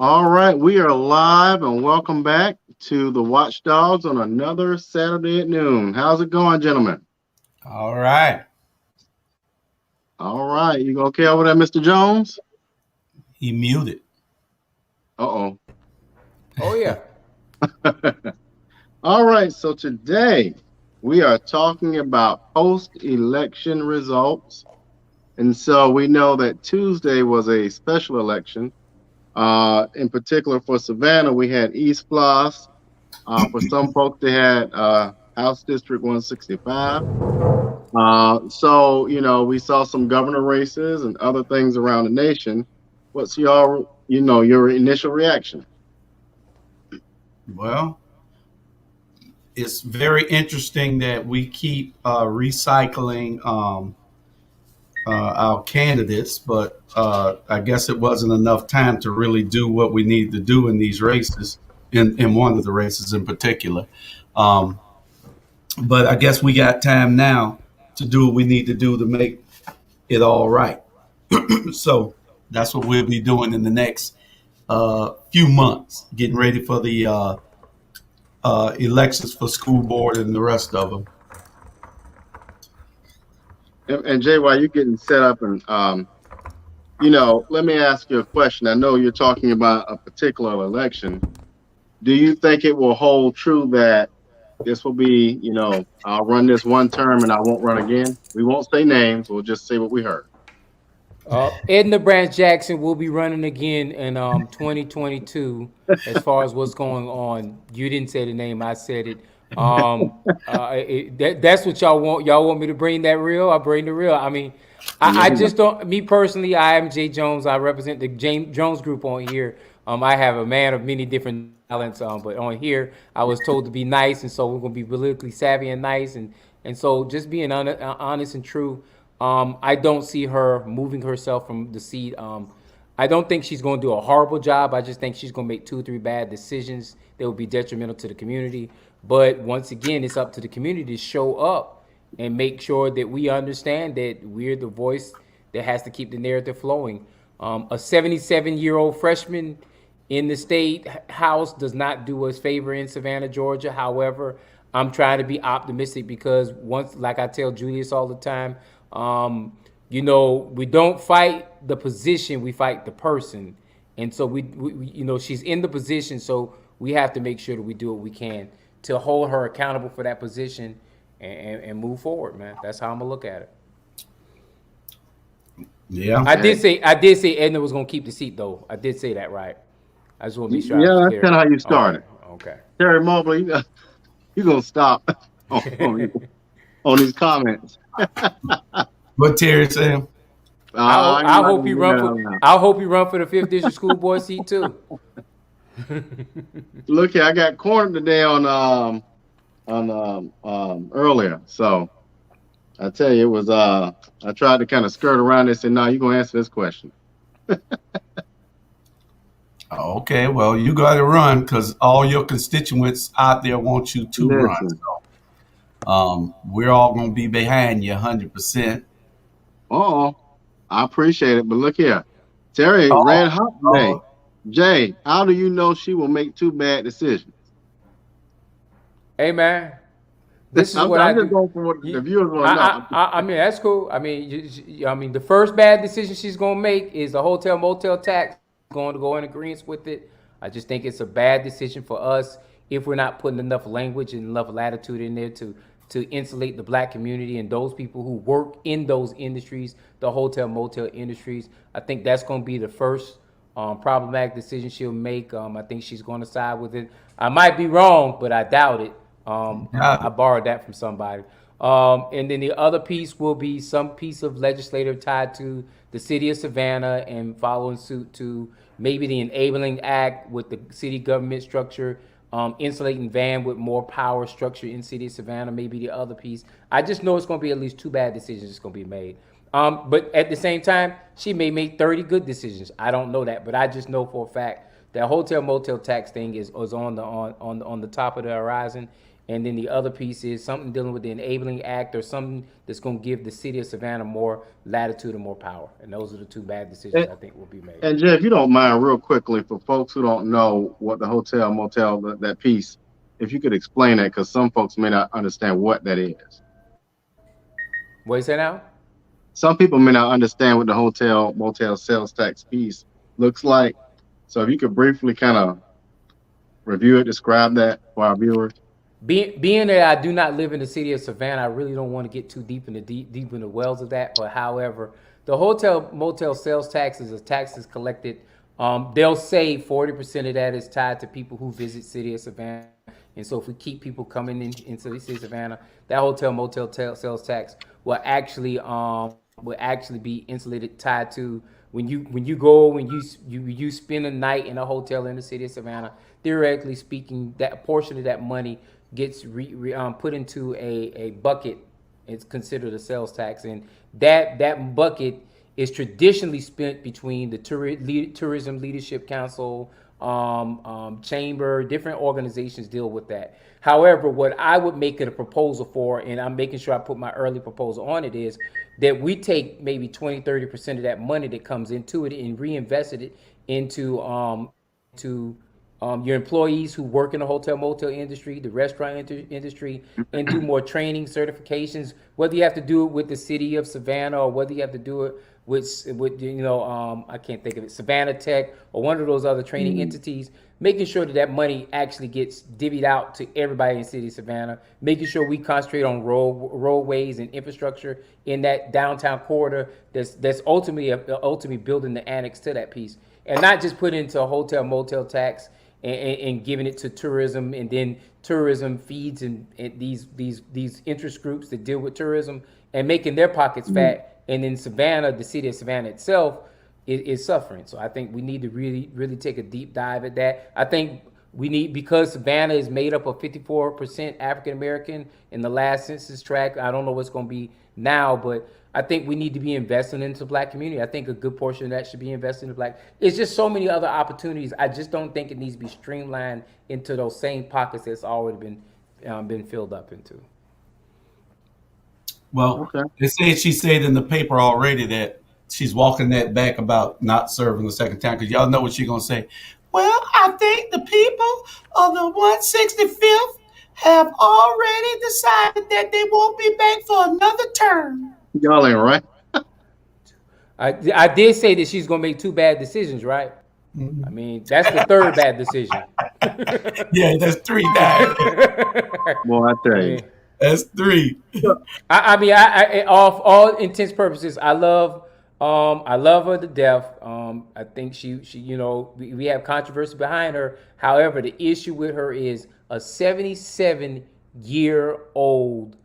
All right, we are live and welcome back to the Watchdogs on another Saturday at noon. How's it going, gentlemen? All right. All right, you okay over there, Mr. Jones? He muted. Uh Oh yeah. oh. All right, so today we are talking about post-election results. And so we know that Tuesday was a special election. In particular for Savannah, we had East Floss. For some folks, they had House District 165. So we saw some governor races and other things around the nation. What's your initial reaction? Well, it's very interesting that we keep recycling our candidates, but I guess it wasn't enough time to really do what we need to do in these races, in one of the races in particular. Um, but I guess we got time now to do what we need to do to make it all right. So that's what we'll be doing in the next few months, getting ready for the elections for school board and the rest of them. And Jay, while you're getting set up, and let me ask you a question. I know you're talking about a particular election. Do you think it will hold true that this will be, I'll run this one term and I won't run again? We won't say names. We'll just say what we heard. Edna Branch Jackson will be running again in 2022. As far as what's going on, you didn't say the name, I said it. That's what y'all want. Y'all want me to bring that real? I bring the real. I mean, I just don't. Me personally, I am Jay Jones. I represent the James Jones Group on here. I have a man of many different talents. But on here, I was told to be nice, and so we're gonna be politically savvy and nice, and so just being honest and true. I don't see her moving herself from the seat. I don't think she's going to do a horrible job. I just think she's going to make 2 or 3 bad decisions that will be detrimental to the community. But once again, it's up to the community to show up and make sure that we understand that we're the voice that has to keep the narrative flowing. A 77-year-old freshman in the state house does not do us favor in Savannah, Georgia. However, I'm trying to be optimistic because once, like I tell Julius all the time, we don't fight the position, we fight the person. And so she's in the position, so we have to make sure that we do what we can to hold her accountable for that position and move forward, man. That's how I'm gonna look at it. Yeah. I did say Edna was gonna keep the seat though. I did say that, right? I just want to be sure I Yeah, was that's clear. kind of how you Okay. started. Okay. Terry Mobley, you going to stop on these comments. What Terry said? I not hope gonna he do run that for. out loud. I hope he run for the 5th district school board seat too. Look here, I got cornered today earlier. So I tell you, it was I tried to kind of skirt around and say, no, you're gonna answer this question. Okay, well, you got to run because all your constituents out there want you to run. Listen, We're all going to be behind you 100%. oh, I appreciate it, but look here, Terry Oh, red hot today. oh, Jay, how do you know she will make 2 bad decisions? Hey man, this is what I I'm just do. going for what the You, viewers want to know. I mean that's cool. I mean, I mean the first bad decision she's gonna make is the hotel motel tax. Going to go in agreement with it. I just think it's a bad decision for us if we're not putting enough language and enough latitude in there to insulate the black community and those people who work in those industries, the hotel motel industries. I think that's going to be the first problematic decision she'll make. I think she's going to side with it. I might be wrong, but I doubt it. got I it. borrowed that from somebody. And then the other piece will be some piece of legislative tied to the city of Savannah and following suit to maybe the Enabling Act with the city government structure, insulating Van with more power structure in city of Savannah, maybe the other piece. I just know it's going to be at least 2 bad decisions that's going to be made. But at the same time, she may make 30 good decisions. I don't know that, but I just know for a fact that hotel motel tax thing is on the top of the horizon, and then the other piece is something dealing with the Enabling Act or something that's going to give the city of Savannah more latitude and more power. And those are the two bad decisions And, I think will be made. and Jay, if you don't mind, real quickly, for folks who don't know what the hotel motel that piece, if you could explain that, because some folks may not understand what that is. What you say now? Some people may not understand what the hotel motel sales tax piece looks like. So if you could briefly kind of review it, describe that for our viewers. Being that I do not live in the city of Savannah, I really don't want to get too deep in the wells of that. But however, the hotel motel sales tax is a tax that's collected. They'll say 40% of that is tied to people who visit city of Savannah. And so if we keep people coming into the city of Savannah, that hotel motel sales tax will actually be insulated, tied to when you spend a night in a hotel in the city of Savannah. Theoretically speaking, that portion of that money gets put into a bucket. It's considered a sales tax, and that bucket is traditionally spent between the Tourism Leadership Council, chamber, different organizations deal with that. However, what I would make it a proposal for, and I'm making sure I put my early proposal on it, is that we take maybe 20-30% of that money that comes into it and reinvest it into your employees who work in the hotel motel industry, the restaurant industry, and do more training certifications. Whether you have to do it with the city of Savannah or whether you have to do it with I can't think of it, Savannah Tech or one of those other training entities, making sure that money actually gets divvied out to everybody in the city of Savannah, making sure we concentrate on roadways and infrastructure in that downtown corridor that's ultimately building the annex to that piece, and not just put into a hotel motel tax and giving it to tourism, and then tourism feeds and these interest groups that deal with tourism and making their pockets fat, and then Savannah, the city of Savannah itself, is suffering. So I think we need to really take a deep dive at that. I think we need, because Savannah is made up of 54% African American in the last census tract. I don't know what's going to be now, but I think we need to be investing into the Black community. I think a good portion of that should be invested in the Black. It's just so many other opportunities. I just don't think it needs to be streamlined into those same pockets that's already been filled up into. Well, she said in the paper already that she's walking that back about not serving the second time, because y'all know what she's going to say. Well, I think the people of the 165th have already decided that they won't be back for another term. Y'all ain't right. I did say that she's going to make two bad decisions, right? Mm-hmm. I mean, that's the third bad decision. Yeah, that's three bad. Boy, I tell you. That's three. I mean, all intents purposes, I love her to death. I think she we have controversy behind her. However, the issue with her is a 77-year-old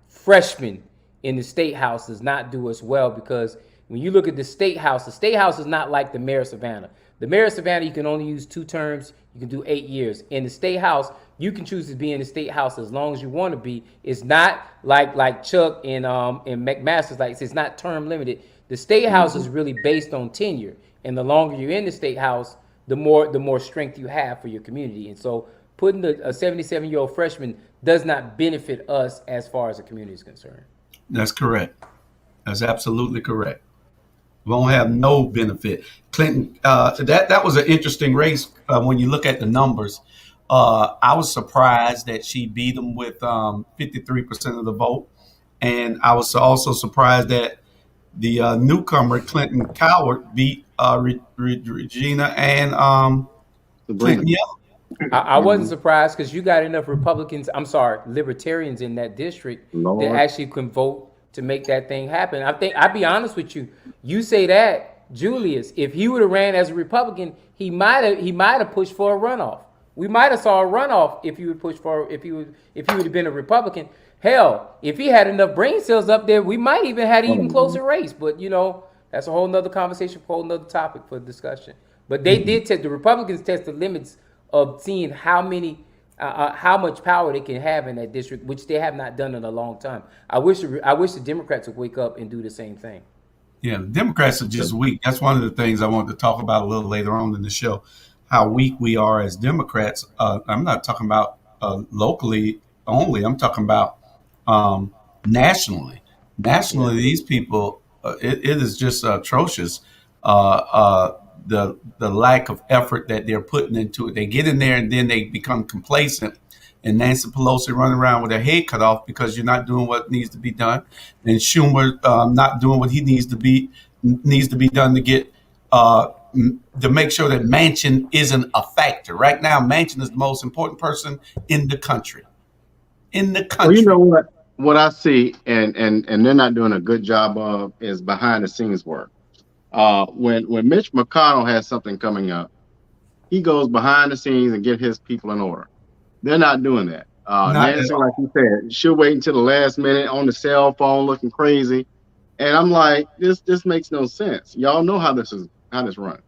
freshman in the State House does not do us well, because when you look at the State House is not like the mayor of Savannah. The mayor of Savannah, you can only use 2 terms. You can do 8 years. In the State House, you can choose to be in the State House as long as you want to be. It's not like Chuck and McMaster's, like it's not term limited. The State House is really based on tenure, and the longer you're in the State House, the more strength you have for your community. And so, putting a 77-year-old freshman does not benefit us as far as the community is concerned. That's correct. That's absolutely correct. Won't have no benefit. Clinton, that was an interesting race when you look at the numbers. I was surprised that she beat them with 53% of the vote. And I was also surprised that the newcomer, Clinton Coward, beat Regina and Clinton Young. I wasn't surprised, because you got enough libertarians in that district that actually can vote to make that thing happen. I think, I'll be honest with you, you say that, Julius, if he would have ran as a Republican, he might have pushed for a runoff. We might have saw a runoff if he would have been a Republican. Hell, if he had enough brain cells up there, we might even had an even closer race. But that's a whole nother conversation, a whole nother topic for discussion. But they did test, the Republicans test the limits of seeing how much power they can have in that district, which they have not done in a long time. I wish the Democrats would wake up and do the same thing. Yeah, the Democrats are just weak. That's one of the things I wanted to talk about a little later on in the show, how weak we are as Democrats. I'm not talking about locally only. I'm talking about um, nationally. Yeah. Nationally, these people, it is just atrocious. The lack of effort that they're putting into it. They get in there and then they become complacent. And Nancy Pelosi running around with her head cut off because you're not doing what needs to be done, and Schumer not doing what he needs to be done to get to make sure that Manchin isn't a factor. Right now, Manchin is the most important person in the country. In the Well, you know country. what? What I see, and they're not doing a good job of, is behind the scenes work. When Mitch McConnell has something coming up, he goes behind the scenes and get his people in order. They're not doing that. Not at Nancy, like all. you said, she'll wait until the last minute on the cell phone looking crazy. And I'm like, this makes no sense. Y'all know how this runs.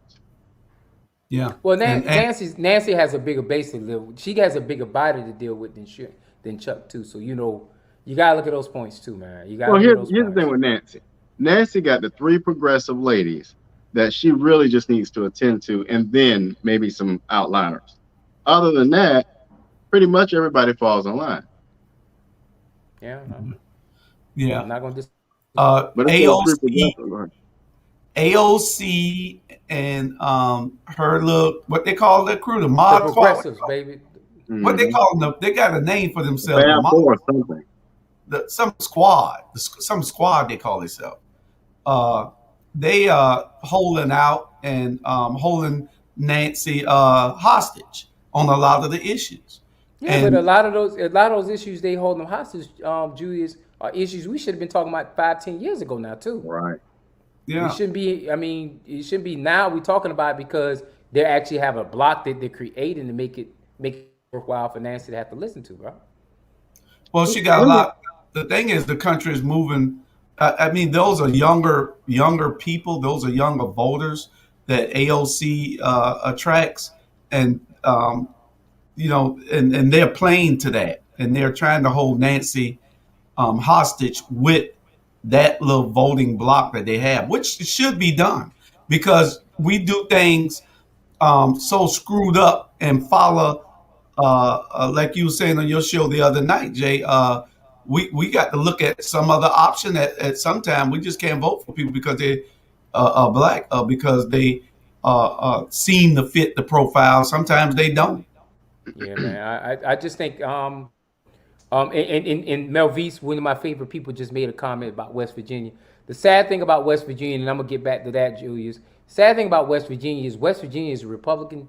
Yeah. Well, And Nancy has a bigger base to deal with. She has a bigger body to deal with than Chuck too. So you gotta look at those points too, man. You gotta Well, look at those here's the thing points. with Nancy. Nancy got the three progressive ladies that she really just needs to attend to, and then maybe some outliners. Other than that, pretty much everybody falls in line. Yeah, I'm yeah. not gonna disagree. But if those three AOC, progressive, AOC, and her look, what they call the crew, the The mod squad. progressives, baby. What they mm-hmm. call them? They got a name for The themselves. The Fab mod, Four or something. some squad, some squad they call themselves. Uh, they holding out and holding Nancy hostage on a lot of the issues. Yeah, but And a lot of those issues they hold them hostage, Julius, are issues we should have been talking about 5, 10 years ago now too. Right. We yeah, shouldn't be. I mean, it shouldn't be now. We're talking about it because they actually have a block that they're creating to make it worthwhile for Nancy to have to listen to, bro. well, she got a lot. The thing is, the country is moving. I mean, those are younger people. Those are younger voters that AOC attracts, and and they're playing to that, and they're trying to hold Nancy hostage with that little voting block that they have, which should be done because we do things so screwed up and follow, like you were saying on your show the other night, Jay. We got to look at some other option at some time. We just can't vote for people because they are black, because they seem to fit the profile. Sometimes they don't. Yeah, man. I just think and Melvise, one of my favorite people, just made a comment about West Virginia. The sad thing about West Virginia, and I'm gonna get back to that, Julius. Sad thing about West Virginia is a Republican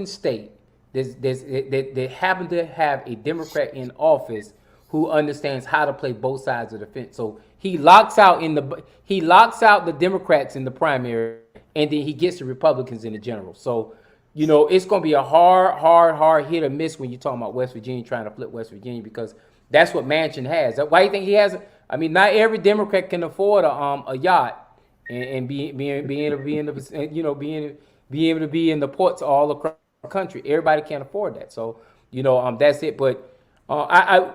state that happen to have a Democrat in office who understands how to play both sides of the fence. So he locks out the Democrats in the primary, and then he gets the Republicans in the general. So it's going to be a hard hit or miss when you're talking about West Virginia trying to flip West Virginia because that's what Manchin has. Why do you think he has? I mean, not every Democrat can afford a yacht and be able to be in the be able to be in the ports all across the country. Everybody can't afford that. So that's it. But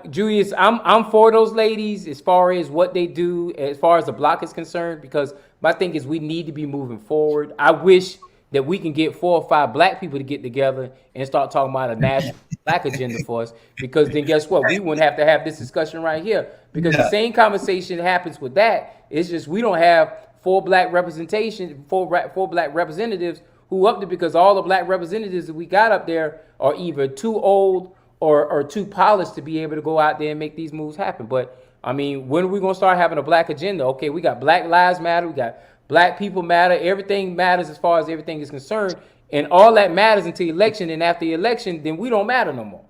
Julius, I'm for those ladies as far as what they do, as far as the block is concerned, because my thing is we need to be moving forward. I wish that we can get 4 or 5 black people to get together and start talking about a national black agenda for us. Because then guess what? We wouldn't have to have this discussion right here. Because the same conversation happens with that. It's just we don't have 4 black representation, 4 black representatives who up there because all the black representatives that we got up there are either too old or too polished to be able to go out there and make these moves happen. But I mean, when are we gonna start having a black agenda? Okay, we got Black Lives Matter, we got Black People Matter, everything matters as far as everything is concerned, and all that matters until election. And after the election, then we don't matter no more.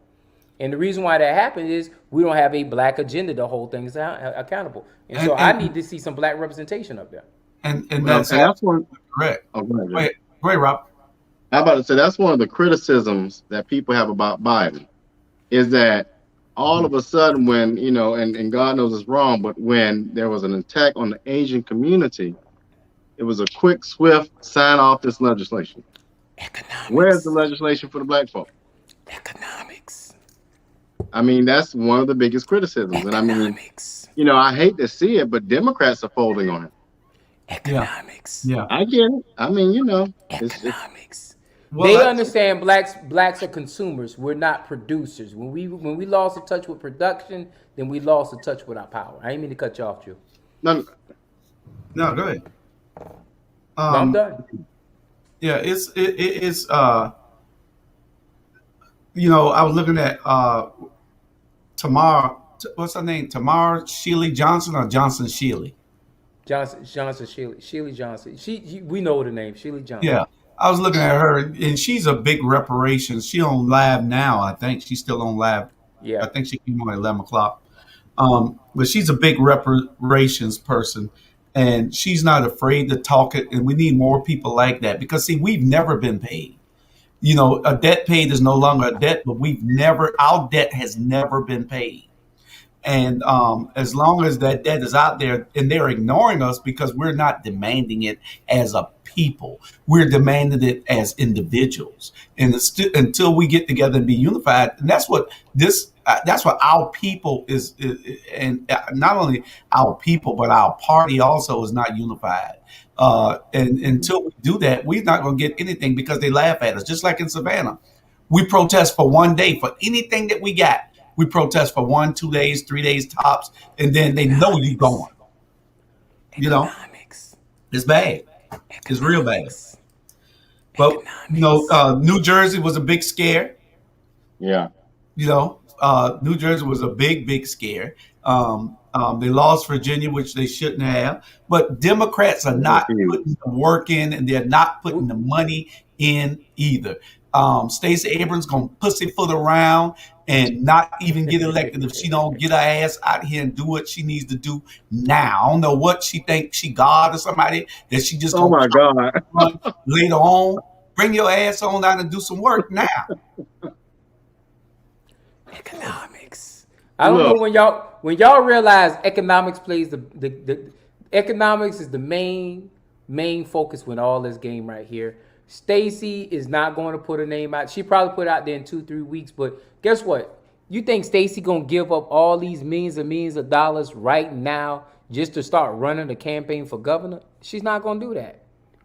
And the reason why that happens is we don't have a black agenda to hold things accountable. And so I need to see some black representation up there. And Well, that's and that's one. correct. Oh, go ahead, Go Jay. ahead, go ahead, Rob. I'm about to say that's one of the criticisms that people have about Biden is that all of a sudden when and God knows it's wrong, but when there was an attack on the Asian community, it was a quick, swift sign off this legislation. Where's the Economics. legislation for the black folk? Economics. I mean, that's one of the biggest criticisms. And I mean, Economics. I hate to see it, but Democrats are folding on it. Yeah, Economics. yeah. I get it. I mean, it's Economics. Well, They that's understand blacks are consumers. We're not producers. When we lost the touch with production, then we lost the touch with our power. I ain't mean to cut you off, Drew. No, no. Go ahead. No, I'm Um, done. yeah, it's I was looking at Tamar. What's her name? Tamar Shealy Johnson or Johnson Shealy? Johnson, Shealy Johnson. We know the name, Shealy Johnson. Yeah, I was looking at her, and she's a big reparations. She on live now. I think she's still on live. I Yeah. think she came on at 11 o'clock. But she's a big reparations person, and she's not afraid to talk it. And we need more people like that because see, we've never been paid. A debt paid is no longer a debt, but our debt has never been paid. And as long as that debt is out there and they're ignoring us because we're not demanding it as a people, we're demanding it as individuals. And until we get together and be unified, and that's what our people and not only our people, but our party also is not unified. And until we do that, we're not going to get anything because they laugh at us. Just like in Savannah, we protest for one day for anything that we got. We protest for 1, 2 days, 3 days tops, and then they know you're going. Economics. It's bad. It's real bad. But Economics. New Jersey was a big scare. yeah. New Jersey was a big scare. They lost Virginia, which they shouldn't have. But Democrats are not putting the work in, and they're not putting the money in either. Stacey Abrams gonna pussyfoot around and not even get elected if she don't get her ass out here and do what she needs to do now. I don't know what she thinks she God or somebody that she just Oh my God. run later on. Bring your ass on down and do some work now. Economics. I don't know when y'all realize economics plays the economics is the main focus with all this game right here. Stacey is not going to put her name out. She probably put it out there in 2-3 weeks, but guess what? You think Stacey gonna give up all these millions of dollars right now just to start running a campaign for governor? She's not gonna do that.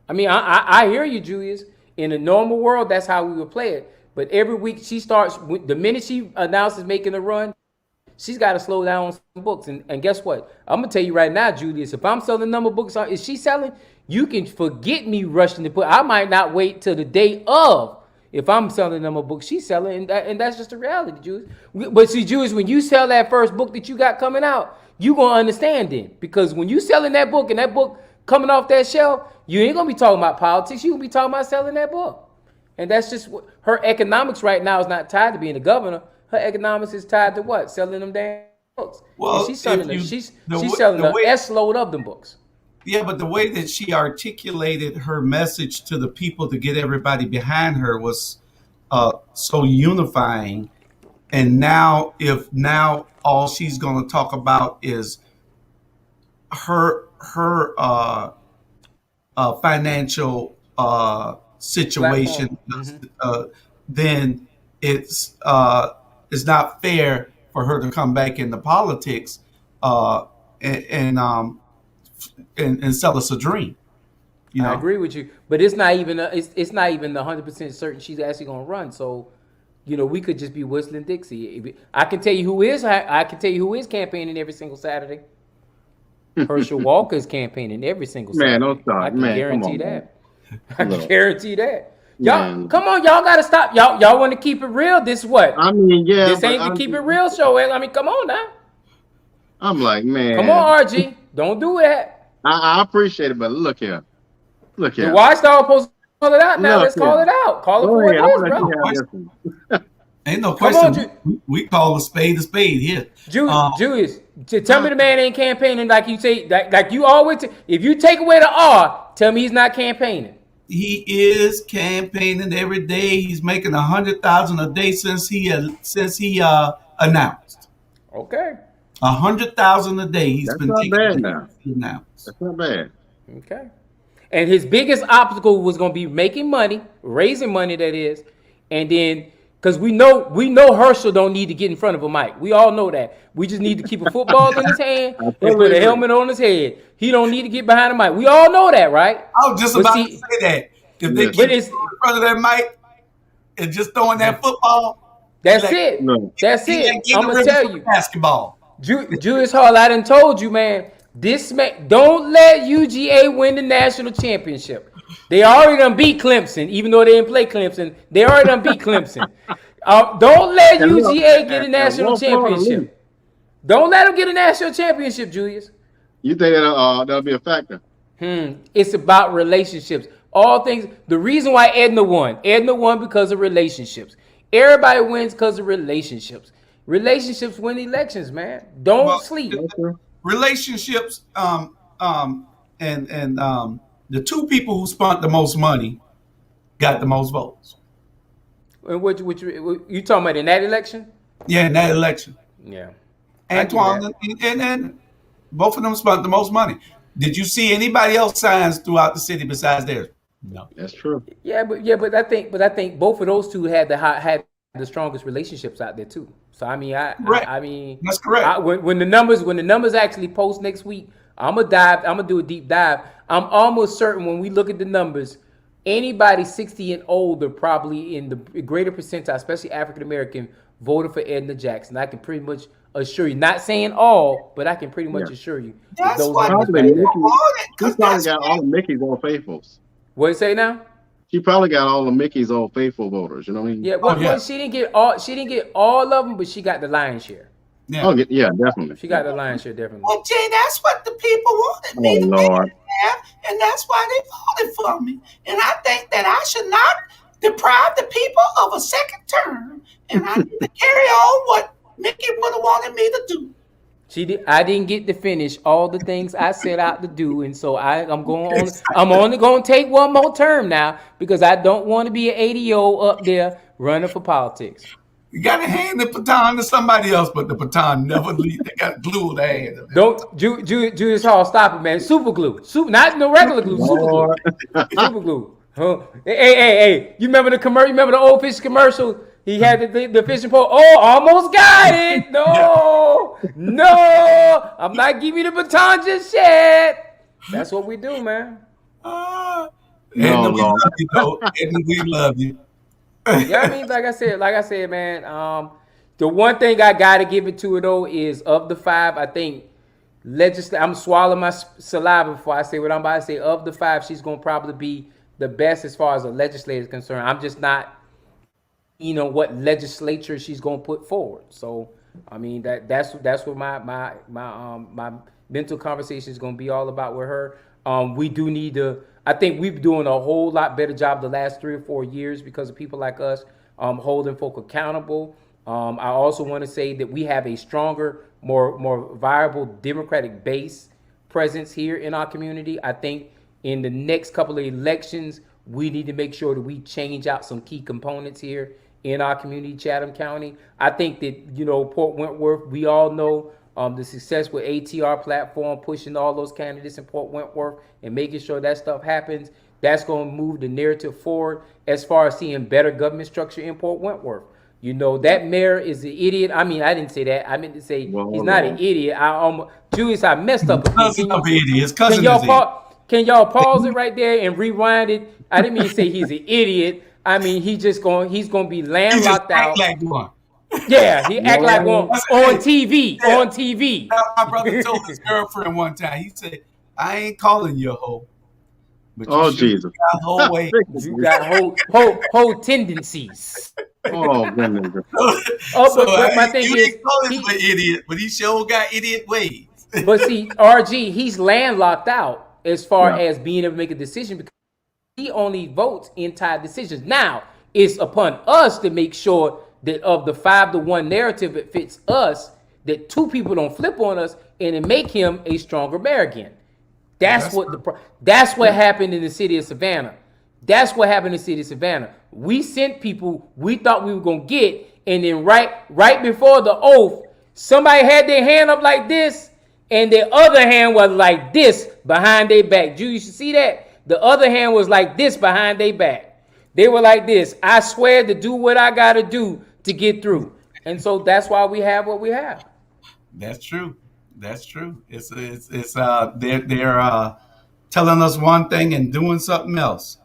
I mean, I hear you, Julius. In a normal world, that's how we would play it. But every week she starts, the minute she announces making a run, she's got to slow down on some books. And guess what? I'm going to tell you right now, Julius, if I'm selling number books, is she selling? You can forget me rushing to put. I might not wait till the day of. If I'm selling number books, she's selling. And that's just the reality, Julius. But see, Julius, when you sell that first book that you got coming out, you going to understand it. Because when you selling that book and that book coming off that shelf, you ain't going to be talking about politics. You going to be talking about selling that book. And that's just what her economics right now is not tied to being a governor. Her economics is tied to what? Selling them damn books. Well, and she's selling them. She's selling the S-load of them books. Yeah, but the way that she articulated her message to the people to get everybody behind her was so unifying. And now all she's going to talk about is her financial situation, then it's not fair for her to come back into politics and sell us a dream. I agree with you, but it's not even it's not even 100% certain she's actually going to run. So, we could just be whistling Dixie. I can tell you who is campaigning every single Saturday. Herschel Walker is campaigning every single Saturday. Man, don't start. I can guarantee that. I can guarantee that. Man. Come on, y'all gotta stop. Y'all want to keep it real? This what? I mean, yeah. This ain't the keep it real show. I mean, come on now. I'm like, man. Come on, RG. Don't do that. I appreciate it, but look here. The Watchdog supposed to call it out now. Let's call it out. Call it for what it is, bro. Ain't no question. We call a spade here. Julius, tell me the man ain't campaigning like you say. Like you always. If you take away the R, tell me he's not campaigning. He is campaigning every day. He's making $100,000 a day since he announced. Okay. $100,000 a day. That's not bad now. That's not bad. Okay. And his biggest obstacle was going to be making money, raising money, that is, and then because we know Herschel don't need to get in front of a mic. We all know that. We just need to keep a football in his hand and put a helmet on his head. He don't need to get behind a mic. We all know that, right? I was just about to say that. If they Listen, keep But in it's front of that mic and just throwing that football, he that's like it. no, That's he it. like getting I'm the gonna ribbon tell for the you. basketball. Julius Hall, I done told you, man. This man, don't let UGA win the national championship. They already done beat Clemson, even though they didn't play Clemson. They already done beat Clemson. Don't let and look, UGA get a and national one part of me, championship. Don't let them get a national championship, Julius. you think that'll be a factor? It's about relationships. All things. The reason why Edna won because of relationships. Everybody wins because of relationships. Relationships win elections, man. Don't Well, sleep. Okay. relationships, and the two people who spent the most money got the most votes. And which you talking about in that election? Yeah, in that election, Yeah, I give you Antoine that. and both of them spent the most money. Did you see anybody else signs throughout the city besides theirs? No. That's true. Yeah, but I think both of those two had the strongest relationships out there too. So I mean, Correct. I mean, That's correct. when the numbers actually post next week, I'm gonna do a deep dive. I'm almost certain when we look at the numbers, anybody 60 and older probably in the greater percentile, especially African American, voted for Edna Jackson. I can pretty much assure you, not saying all, but I can pretty Yeah. much assure you that That's those what numbers Probably back people that. Mickey. wanted, She because probably that's got all what of Mickey's old faithfuls. What you say now? She probably got all of Mickey's old faithful voters. You know what I mean? Yeah, oh yeah. she didn't get all of them, but she got the lion's share. Yeah. Oh, yeah, definitely. She got the lion's share definitely. Well, Jay, that's what the people wanted Oh me to be Lord. there, and that's why they voted for me. And I think that I should not deprive the people of a second term, and I need to carry on what Mickey would have wanted me to do. I didn't get to finish all the things I set out to do, and so I'm going on. I'm only going to take one more term now because I don't want to be an ADO up there running for politics. You got to hand the baton to somebody else, but the baton never leaves. They got glue in their hand. Don't Julius Hall, stop it, man. Super glue, not no regular glue, super glue, Lord. super glue. Huh? Hey! You remember the commercial? You remember the old fish commercial? He had the fishing pole. Oh, almost got it. No, I'm not giving you the baton just yet. That's what we do, man. Ah, No, Edna, we Lord. love you, though. Edna, we love you. Yeah, I mean, like I said, man. The one thing I gotta give it to her though is of the five, I think I'm swallowing my saliva before I say what I'm about to say. Of the five, she's gonna probably be the best as far as a legislator is concerned. I'm just not, what legislature she's gonna put forward. So, I mean that's what my mental conversation is gonna be all about with her. We do need to. I think we've been doing a whole lot better job the last 3 or 4 years because of people like us holding folk accountable. I also want to say that we have a stronger, more viable Democratic base presence here in our community. I think in the next couple of elections, we need to make sure that we change out some key components here in our community, Chatham County. I think that, Port Wentworth, we all know the success with ATR platform, pushing all those candidates in Port Wentworth and making sure that stuff happens. That's going to move the narrative forward as far as seeing better government structure in Port Wentworth. That mayor is an idiot. I mean, I didn't say that. I meant to say Well, he's not an idiot. Julius, I messed up. Cousin of idiot. His Can cousin y'all is idiot. can y'all pause it right there and rewind it? I didn't mean to say he's an idiot. I mean he's gonna be He just landlocked act out. like one. Yeah, he act like one on TV. Yeah. On TV. My brother told his girlfriend one time, he said, I ain't calling you a hoe, but Oh, you sure Jesus. got whole way. You got whole tendencies. Oh, goodness. But my thing you is, didn't call him an idiot, but he sure got idiot ways. but see, RG, he's landlocked out as far Yeah. as being able to make a decision because he only votes in tied decisions. Now, it's upon us to make sure that of the 5-1 narrative, it fits us, that 2 people don't flip on us and it make him a stronger mayor again. That's what happened in the city of Savannah. That's what happened in the city of Savannah. We sent people we thought we were gonna get, and then right before the oath, somebody had their hand up like this, and their other hand was like this behind their back. You should see that. The other hand was like this behind their back. They were like this. I swear to do what I gotta do to get through. And so that's why we have what we have. That's true. That's true. They're telling us one thing and doing something else.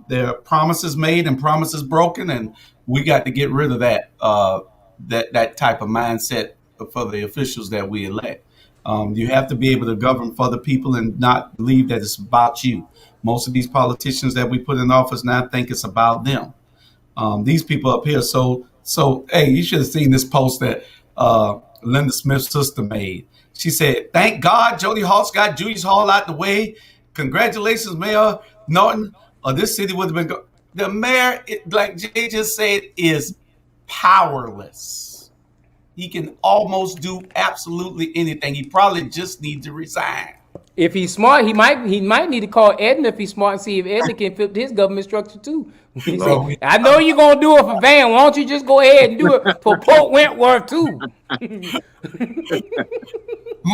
There are promises made and promises broken, and we got to get rid of that type of mindset for the officials that we elect. You have to be able to govern for the people and not believe that it's about you. Most of these politicians that we put in office now think it's about them. These people up here. So hey, you should have seen this post that Linda Smith's sister made. She said, "Thank God Jody Hall's got Julius Hall out the way. Congratulations, Mayor Norton. This city would have been the mayor, like Jay just said, is powerless. He can almost do absolutely anything. He probably just needs to resign." If he's smart, he might need to call Edna if he's smart and see if Edna can flip his government structure too. He say, I know you're gonna do it for Van. Why don't you just go ahead and do it for Pope Wentworth too?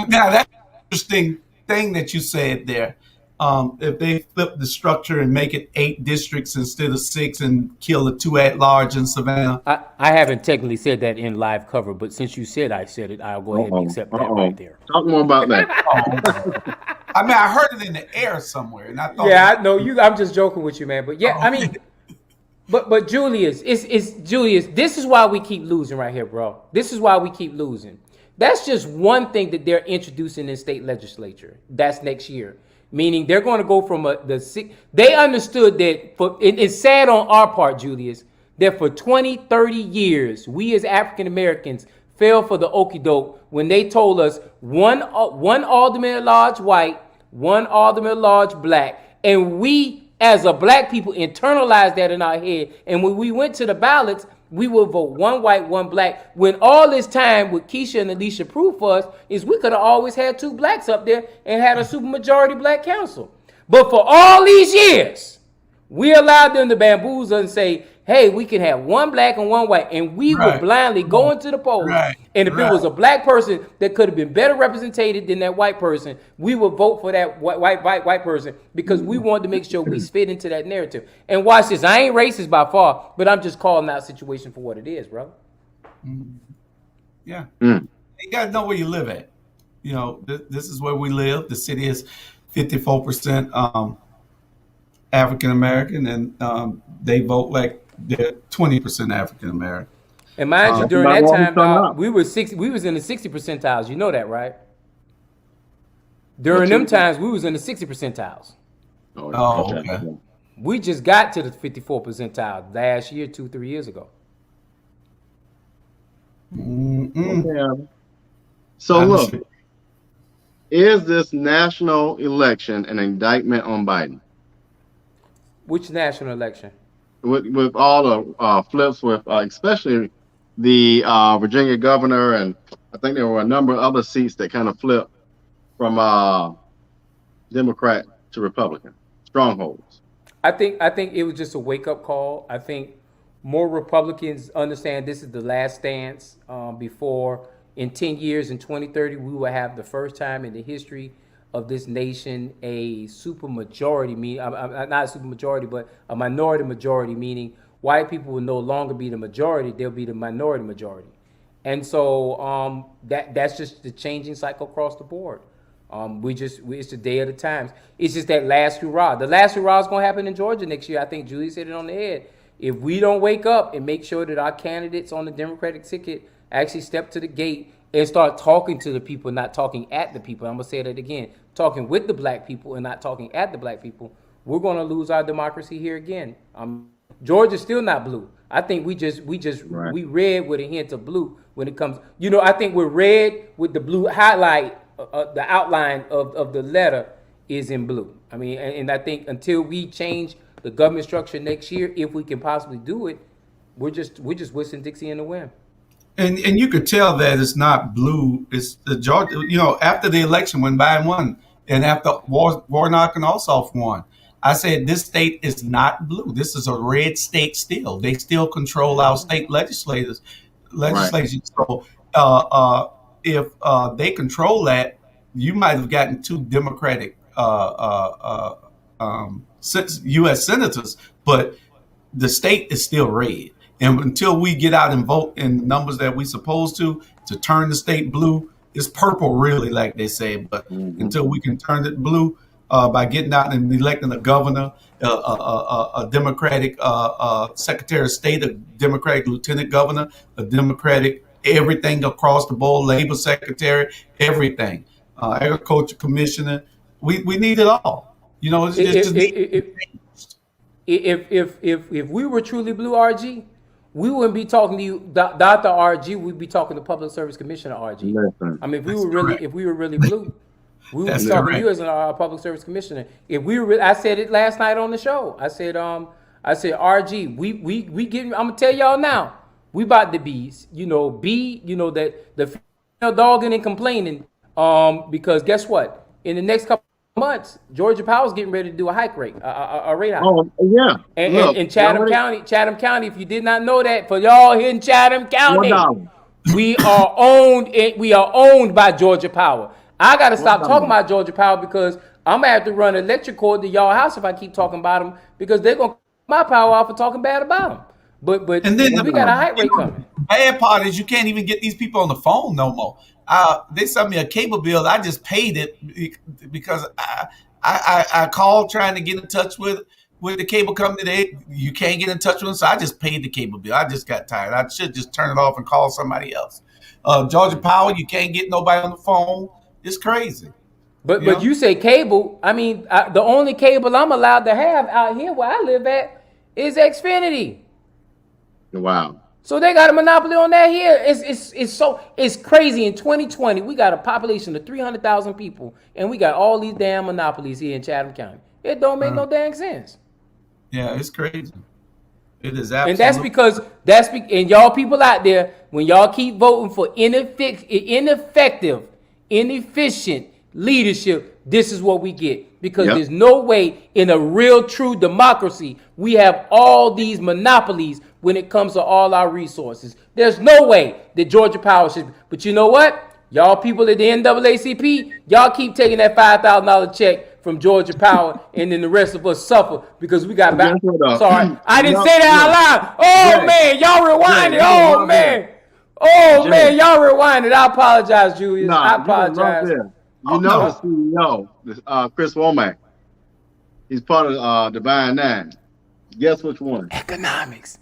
Now that's an interesting thing that you said there. If they flip the structure and make it 8 districts instead of 6 and kill the 2 at large in Savannah. I haven't technically said that in live cover, but since you said I said it, I'll go ahead and accept that right there. Talk more about that. I mean, I heard it in the air somewhere, and I thought. Yeah, I know you. I'm just joking with you, man. But yeah, I mean, but Julius, it's Julius. This is why we keep losing right here, bro. This is why we keep losing. That's just one thing that they're introducing in state legislature. That's next year. Meaning they're going to go from they understood that it's sad on our part, Julius, that for 20, 30 years, we as African Americans fell for the okie doke when they told us one alderman at large white, one alderman at large black, and we as a black people internalized that in our head. And when we went to the ballots, we would vote one white, one black. When all this time with Keisha and Alicia proved for us is we could have always had 2 blacks up there and had a supermajority black council. But for all these years, we allowed them to bamboozle and say, hey, we can have 1 black and 1 white. And we would blindly go into the polls. Right. And if it was a black person that could have been better represented than that white person, we would vote for that white person because we wanted to make sure we fit into that narrative. And watch this. I ain't racist by far, but I'm just calling out situation for what it is, brother. Yeah. You got to know where you live at. You know, this is where we live. The city is 54% African American, and they vote like they're 20% African American. And mind you, during that time, we was in the 60 percentiles. You know that, right? During them times, we was in the 60 percentiles. Oh, okay. We just got to the 54 percentile last year, 2-3 years ago. Okay. So look, is this national election an indictment on Biden? Which national election? With all the flips, with especially the Virginia governor, and I think there were a number of other seats that kind of flipped from Democrat to Republican, strongholds. I think it was just a wake up call. I think more Republicans understand this is the last stance before in 10 years, in 2030, we will have the first time in the history of this nation a supermajority, not a supermajority, but a minority majority, meaning white people will no longer be the majority, they'll be the minority majority. And so that's just the changing cycle across the board. It's the day of the times. It's just that last hurrah. The last hurrah is going to happen in Georgia next year. I think Julius hit it on the head. If we don't wake up and make sure that our candidates on the Democratic ticket actually step to the gate and start talking to the people, not talking at the people. I'm going to say that again. Talking with the black people and not talking at the black people. We're going to lose our democracy here again. Georgia's still not blue. I think we red with a hint of blue when it comes. I think we're red with the blue highlight. The outline of the letter is in blue. I mean, and I think until we change the government structure next year, if we can possibly do it, we're just whistling Dixie in the wind. And you could tell that it's not blue. It's the Georgia. After the election when Biden won, and after Warnock and Ossoff won, I said this state is not blue. This is a red state still. They still control our state legislation. Right. So if they control that, you might have gotten 2 Democratic U.S. senators, but the state is still red. And until we get out and vote in numbers that we're supposed to turn the state blue, it's purple really, like they say. But until we can turn it blue, by getting out and electing a governor, a Democratic Secretary of State, a Democratic Lieutenant Governor, a Democratic everything across the board, Labor Secretary, everything, Agriculture Commissioner. We need it all. It's just if we were truly blue, RG, we wouldn't be talking to you, Dr. RG. We'd be talking to Public Service Commissioner RG. Listen. I mean, if we were really blue, we would be talking to you as a Public Service Commissioner. If we were, I said it last night on the show. I said RG, we getting. I'm gonna tell y'all now. We about to be, that the female dogging and complaining. Because guess what? In the next couple months, Georgia Power's getting ready to do a hike rate, a rate hike. Oh yeah. And in Chatham County, if you did not know that, for y'all here in Chatham County, we are owned by Georgia Power. I gotta stop talking about Georgia Power because I'm gonna have to run electric cord to y'all house if I keep talking about them because they're gonna cut my power off for talking bad about them. But and then we got a hike rate coming. Bad part is you can't even get these people on the phone no more. They sent me a cable bill. I just paid it because I called trying to get in touch with the cable company. You can't get in touch with them, so I just paid the cable bill. I just got tired. I should just turn it off and call somebody else. Georgia Power, you can't get nobody on the phone. It's crazy. But you say cable. I mean, the only cable I'm allowed to have out here where I live at is Xfinity. Wow. So they got a monopoly on that here. It's crazy. In 2020, we got a population of 300,000 people, and we got all these damn monopolies here in Chatham County. It don't make no dang sense. Yeah, it's crazy. It is absolutely. And that's because and y'all people out there, when y'all keep voting for ineffective, inefficient leadership, this is what we get. Because there's no way in a real true democracy we have all these monopolies when it comes to all our resources. There's no way that Georgia Power should. But you know what? Y'all people at the NAACP, y'all keep taking that $5,000 check from Georgia Power, and then the rest of us suffer because we got back. Sorry, I didn't say that out loud. Oh man, y'all rewinded. Oh man, y'all rewinded. I apologize, Julius. I apologize. The CEO, Chris Womack. He's part of Divine Nine. Guess which one? Economics.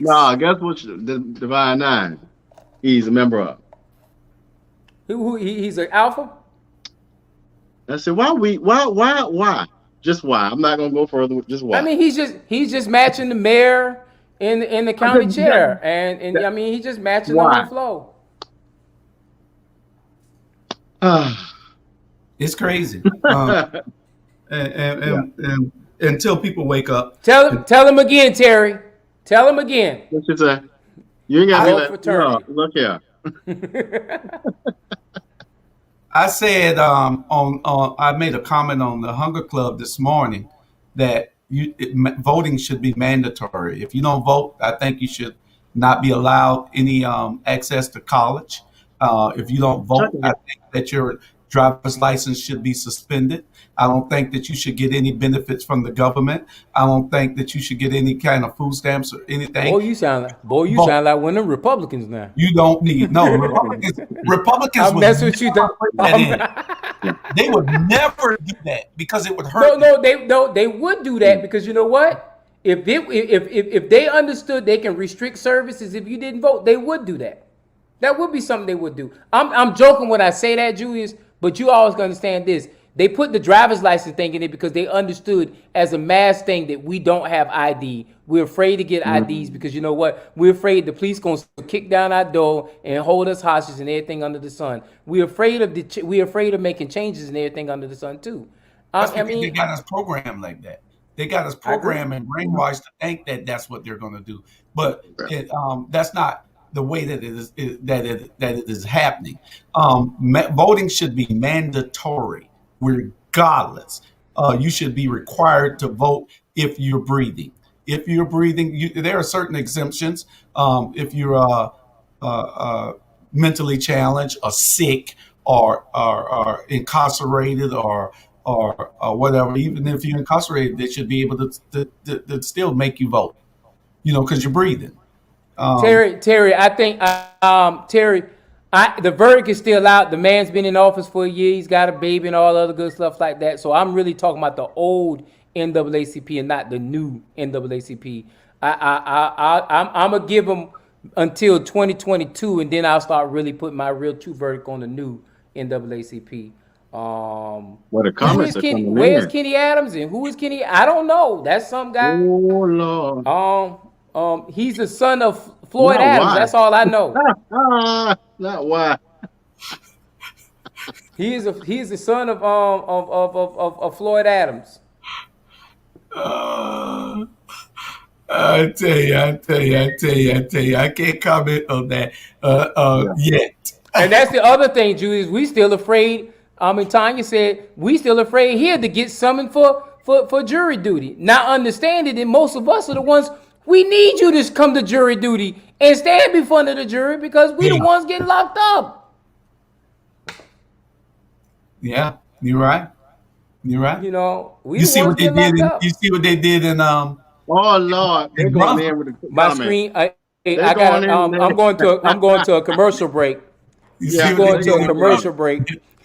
No, guess which Divine Nine he's a member of. He's an alpha? I said, why? Just why? I'm not gonna go further. Just why? I mean, he's just matching the mayor and the county chair, and I mean, he's just matching the whole flow. It's crazy. And until people wake up. Tell him again, Terry. Tell him again. What you say? You ain't got to look here. I said I made a comment on the Hunger Club this morning that voting should be mandatory. If you don't vote, I think you should not be allowed any access to college. If you don't vote, I think that your driver's license should be suspended. I don't think that you should get any benefits from the government. I don't think that you should get any kind of food stamps or anything. Boy, you sound like one of them Republicans now. You don't need Republicans. I'm messing with you. They would never do that because it would hurt. They would do that because you know what? If they understood they can restrict services if you didn't vote, they would do that. That would be something they would do. I'm joking when I say that, Julius, but you always understand this. They put the driver's license thing in it because they understood as a mass thing that we don't have ID. We're afraid to get IDs because you know what? We're afraid the police gonna kick down our door and hold us hostage and everything under the sun. We're afraid of making changes and everything under the sun too. They got us programmed like that. They got us programmed and brainwashed to think that that's what they're gonna do. But that's not the way that it is happening. Voting should be mandatory. Regardless, you should be required to vote if you're breathing. If you're breathing, there are certain exemptions. If you're mentally challenged or sick or incarcerated or whatever, even if you're incarcerated, they should be able to still make you vote. Because you're breathing. Terry, I think Terry, The verdict is still out. The man's been in office for a year. He's got a baby and all other good stuff like that. So I'm really talking about the old NAACP and not the new NAACP. I'm gonna give him until 2022, and then I'll start really putting my real true verdict on the new NAACP. Well, the comments are coming Where's in. Kenny Adams and who is Kenny? I don't know. That's some guy. Oh Lord. He's the son of Floyd Not Adams. why. That's all I know. Not why. He is the son of Floyd Adams. Uh, I tell you, I can't comment on that Yeah. yet. And that's the other thing, Julius. We still afraid. And Tanya said we still afraid here to get summoned for jury duty. Not understanding that most of us are the ones we need you to come to jury duty and stand before the jury because we the Yeah. ones getting locked up. Yeah, you're right. You're right. You know, we You the see ones what they getting did locked in up. you see what they did Oh Lord, they're in going Brunswick. in with the My comment. screen. Hey, They're I got. going in there. I'm going to a commercial break. You Yeah, see I'm what going they to a did in commercial Brunswick. break.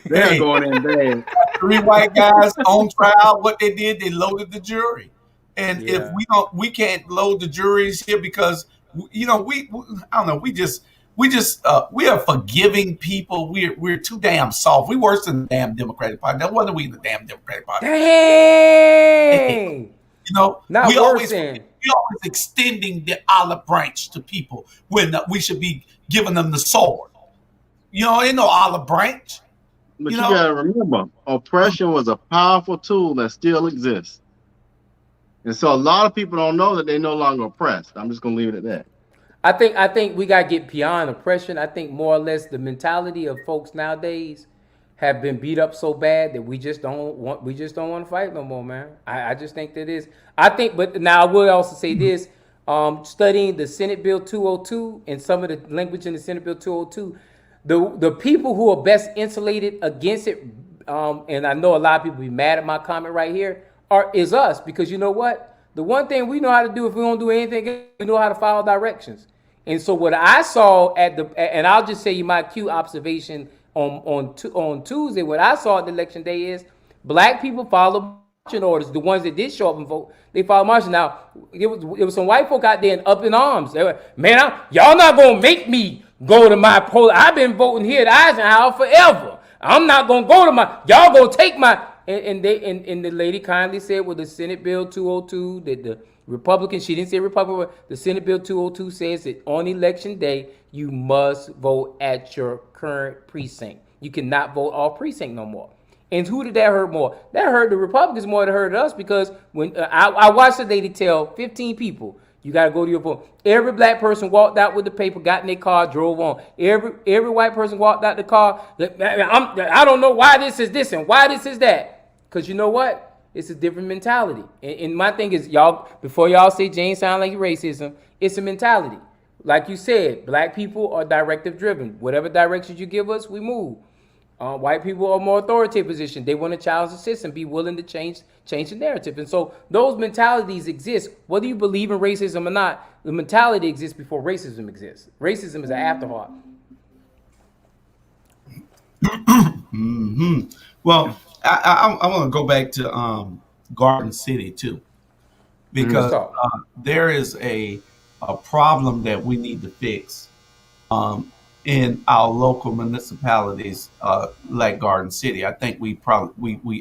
they're Hey, going in bad. 3 white guys on trial. What they did, they loaded the jury. And if Yeah. we can't load the juries here because I don't know. We are forgiving people. We're too damn soft. We worse than the damn Democratic Party. No wonder we in the damn Democratic Party. Hey, Dang. Not we worse always than. extending the olive branch to people when we should be giving them the sword. Ain't no olive branch. But You you know, gotta remember, oppression was a powerful tool that still exists. And so a lot of people don't know that they're no longer oppressed. I'm just gonna leave it at that. I think we gotta get beyond oppression. I think more or less the mentality of folks nowadays have been beat up so bad that we just don't want to fight no more, man. I just think that is I think but now I will also say this, studying the Senate Bill 202 and some of the language in the Senate Bill 202, the people who are best insulated against it, and I know a lot of people be mad at my comment right here, is us because you know what? The one thing we know how to do if we don't do anything, we know how to follow directions. And so what I saw and I'll just say you my cue observation on Tuesday. What I saw at the election day is black people follow marching orders. The ones that did show up and vote, they follow marching. Now it was some white folk out there and up in arms. They were, man, y'all not gonna make me go to my poll. I've been voting here at Eisenhower forever. I'm not gonna go to y'all gonna take my and the lady kindly said with the Senate Bill 202 that the Republicans, she didn't say Republican, but the Senate Bill 202 says that on election day you must vote at your current precinct. You cannot vote off precinct no more. And who did that hurt more? That hurt the Republicans more than hurt us because when I watched the lady tell 15 people, you got to go to your vote. Every black person walked out with the paper, got in their car, drove on. Every white person walked out the car. I don't know why this is this and why this is that. Because you know what? It's a different mentality. And my thing is, y'all, before y'all say Jane sound like racism, it's a mentality. Like you said, black people are directive driven. Whatever directions you give us, we move. White people are more authoritative position. They want to challenge the system, be willing to change the narrative. And so those mentalities exist. Whether you believe in racism or not, the mentality exists before racism exists. Racism is an afterthought. hmm Well, I want to go back to Garden City too, Let's because talk. there is a problem that we need to fix um, in our local municipalities, like Garden City. I think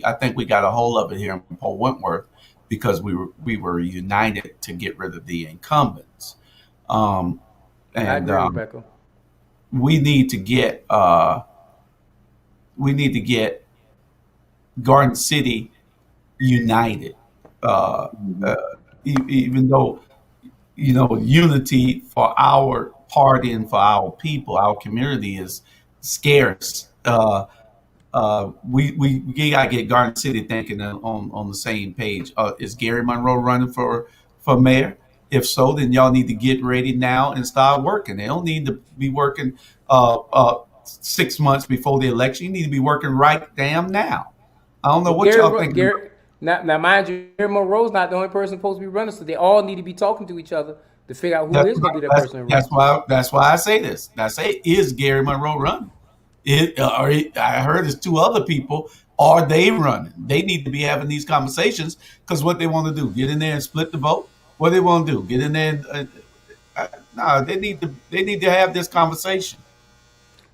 I think we got a hold of it here in Port Wentworth because we were united to get rid of the incumbents, um, I and agree, Rebecca. we need to get we need to get Garden City united. Uh, Mhm. uh, Even though unity for our party and for our people, our community is scarce. We gotta get Garden City thinking on the same page. Is Gary Monroe running for mayor? If so, then y'all need to get ready now and start working. They don't need to be working 6 months before the election. You need to be working right damn now. I don't know Well, what y'all think. Now mind you, Gary Monroe's not the only person supposed to be running, so they all need to be talking to each other. to figure out who That's is going to be that that's person in that's race. why that's why I say this. I say, is Gary Monroe running? I heard there's two other people. Are they running? They need to be having these conversations because what they want to do, get in there and split the vote. What they want to do, get in there. And, no, they need to have this conversation.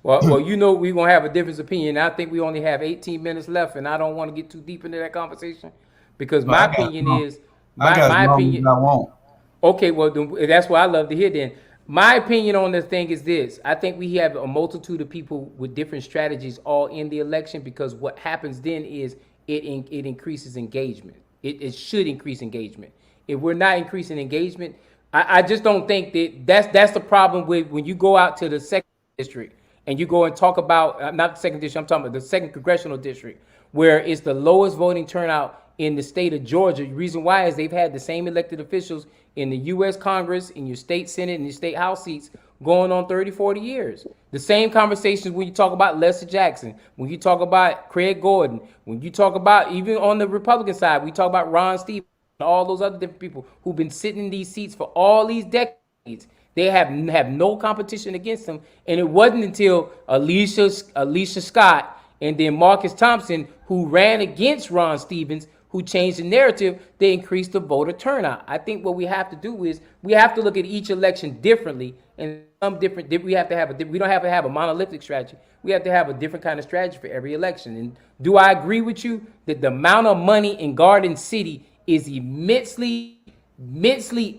Well, you know we're gonna have a different opinion. I think we only have 18 minutes left, and I don't want to get too deep into that conversation because But my opinion is I my got as my long as opinion. I want. Okay, well that's what I love to hear. Then my opinion on the thing is this: I think we have a multitude of people with different strategies all in the election because what happens then is it increases engagement. It should increase engagement. If we're not increasing engagement, I just don't think that's the problem with when you go out to the second district and you go and talk about not the second district, I'm talking about the second congressional district, where it's the lowest voting turnout in the state of Georgia. The reason why is they've had the same elected officials in the U.S. Congress, in your state Senate, and your state House seats going on 30, 40 years. The same conversations when you talk about Lester Jackson, when you talk about Craig Gordon, when you talk about even on the Republican side, we talk about Ron Stevens, and all those other different people who've been sitting in these seats for all these decades. They have no competition against them, and it wasn't until Alicia Scott and then Marcus Thompson, who ran against Ron Stevens, who changed the narrative, they increased the voter turnout. I think what we have to do is we have to look at each election differently, and some different. We have to have we don't have to have a monolithic strategy. We have to have a different kind of strategy for every election. And do I agree with you that the amount of money in Garden City is immensely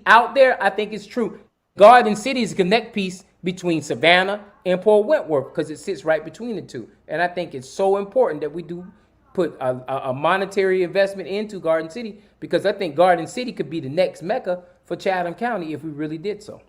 out there? I think it's true. Garden City is a connect piece between Savannah and Port Wentworth because it sits right between the two. And I think it's so important that we do put a monetary investment into Garden City because I think Garden City could be the next Mecca for Chatham County if we really did so.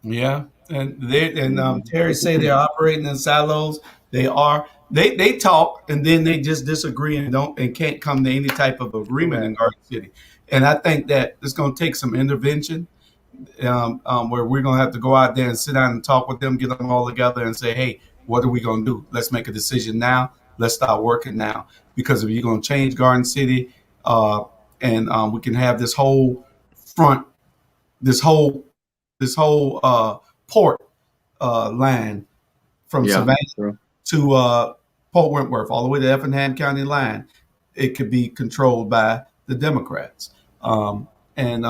Yeah, Terry say they're operating in silos. They are. They talk and then they just disagree and can't come to any type of agreement in Correct. Garden City. And I think that it's going to take some intervention where we're going to have to go out there and sit down and talk with them, get them all together, and say, hey, what are we going to do? Let's make a decision now. Let's start working now. Because if you're going to change Garden City, and we can have this whole front, this whole port line from Yeah. Savannah True. to Port Wentworth, all the way to Effingham County line, it could be controlled by the Democrats, and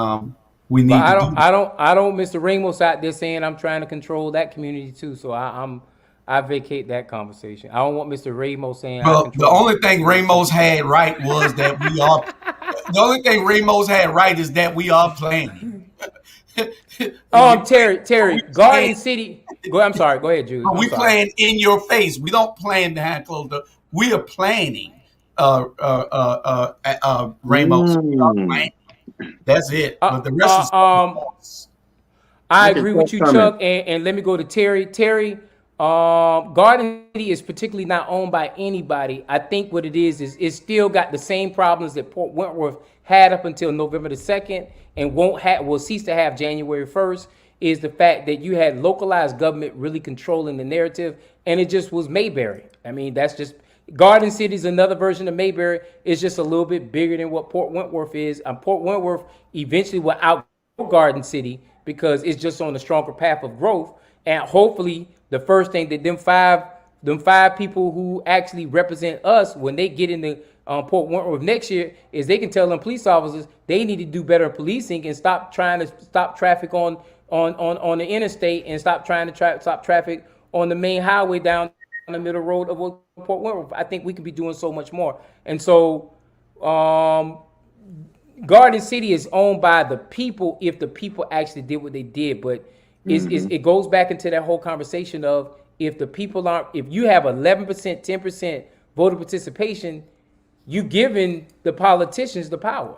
we But need to do that. I don't, Mr. Ramos out there saying I'm trying to control that community too. So I vacate that conversation. I don't want Mr. Ramos saying I Well, the control. only thing Ramos had right was that we are. The only thing Ramos had right is that we are planning. Terry, We Garden plan. City. I'm sorry. Go ahead, Julius. I'm We sorry. plan in your face. We don't plan behind closed doors. We are planning. Ramos. We are Mm. planning. That's it. Uh, But the rest uh, is um, I Look at agree Chuck with you, coming. Chuck, and let me go to Terry. Terry, Garden City is particularly not owned by anybody. I think what it is it's still got the same problems that Port Wentworth had up until November the 2nd and will cease to have January 1st. Is the fact that you had localized government really controlling the narrative, and it just was Mayberry. I mean, that's just Garden City is another version of Mayberry. It's just a little bit bigger than what Port Wentworth is. And Port Wentworth eventually will outgrow Garden City because it's just on a stronger path of growth. And hopefully, the first thing that them five people who actually represent us when they get into Port Wentworth next year is they can tell them police officers they need to do better policing and stop trying to stop traffic on the interstate and stop trying to stop traffic on the main highway down the middle road of Port Wentworth. I think we could be doing so much more. And so um, Garden City is owned by the people if the people actually did what they did. But it goes back into that whole conversation of if the people aren't, if you have 11%, 10% voter participation, you giving the politicians the power.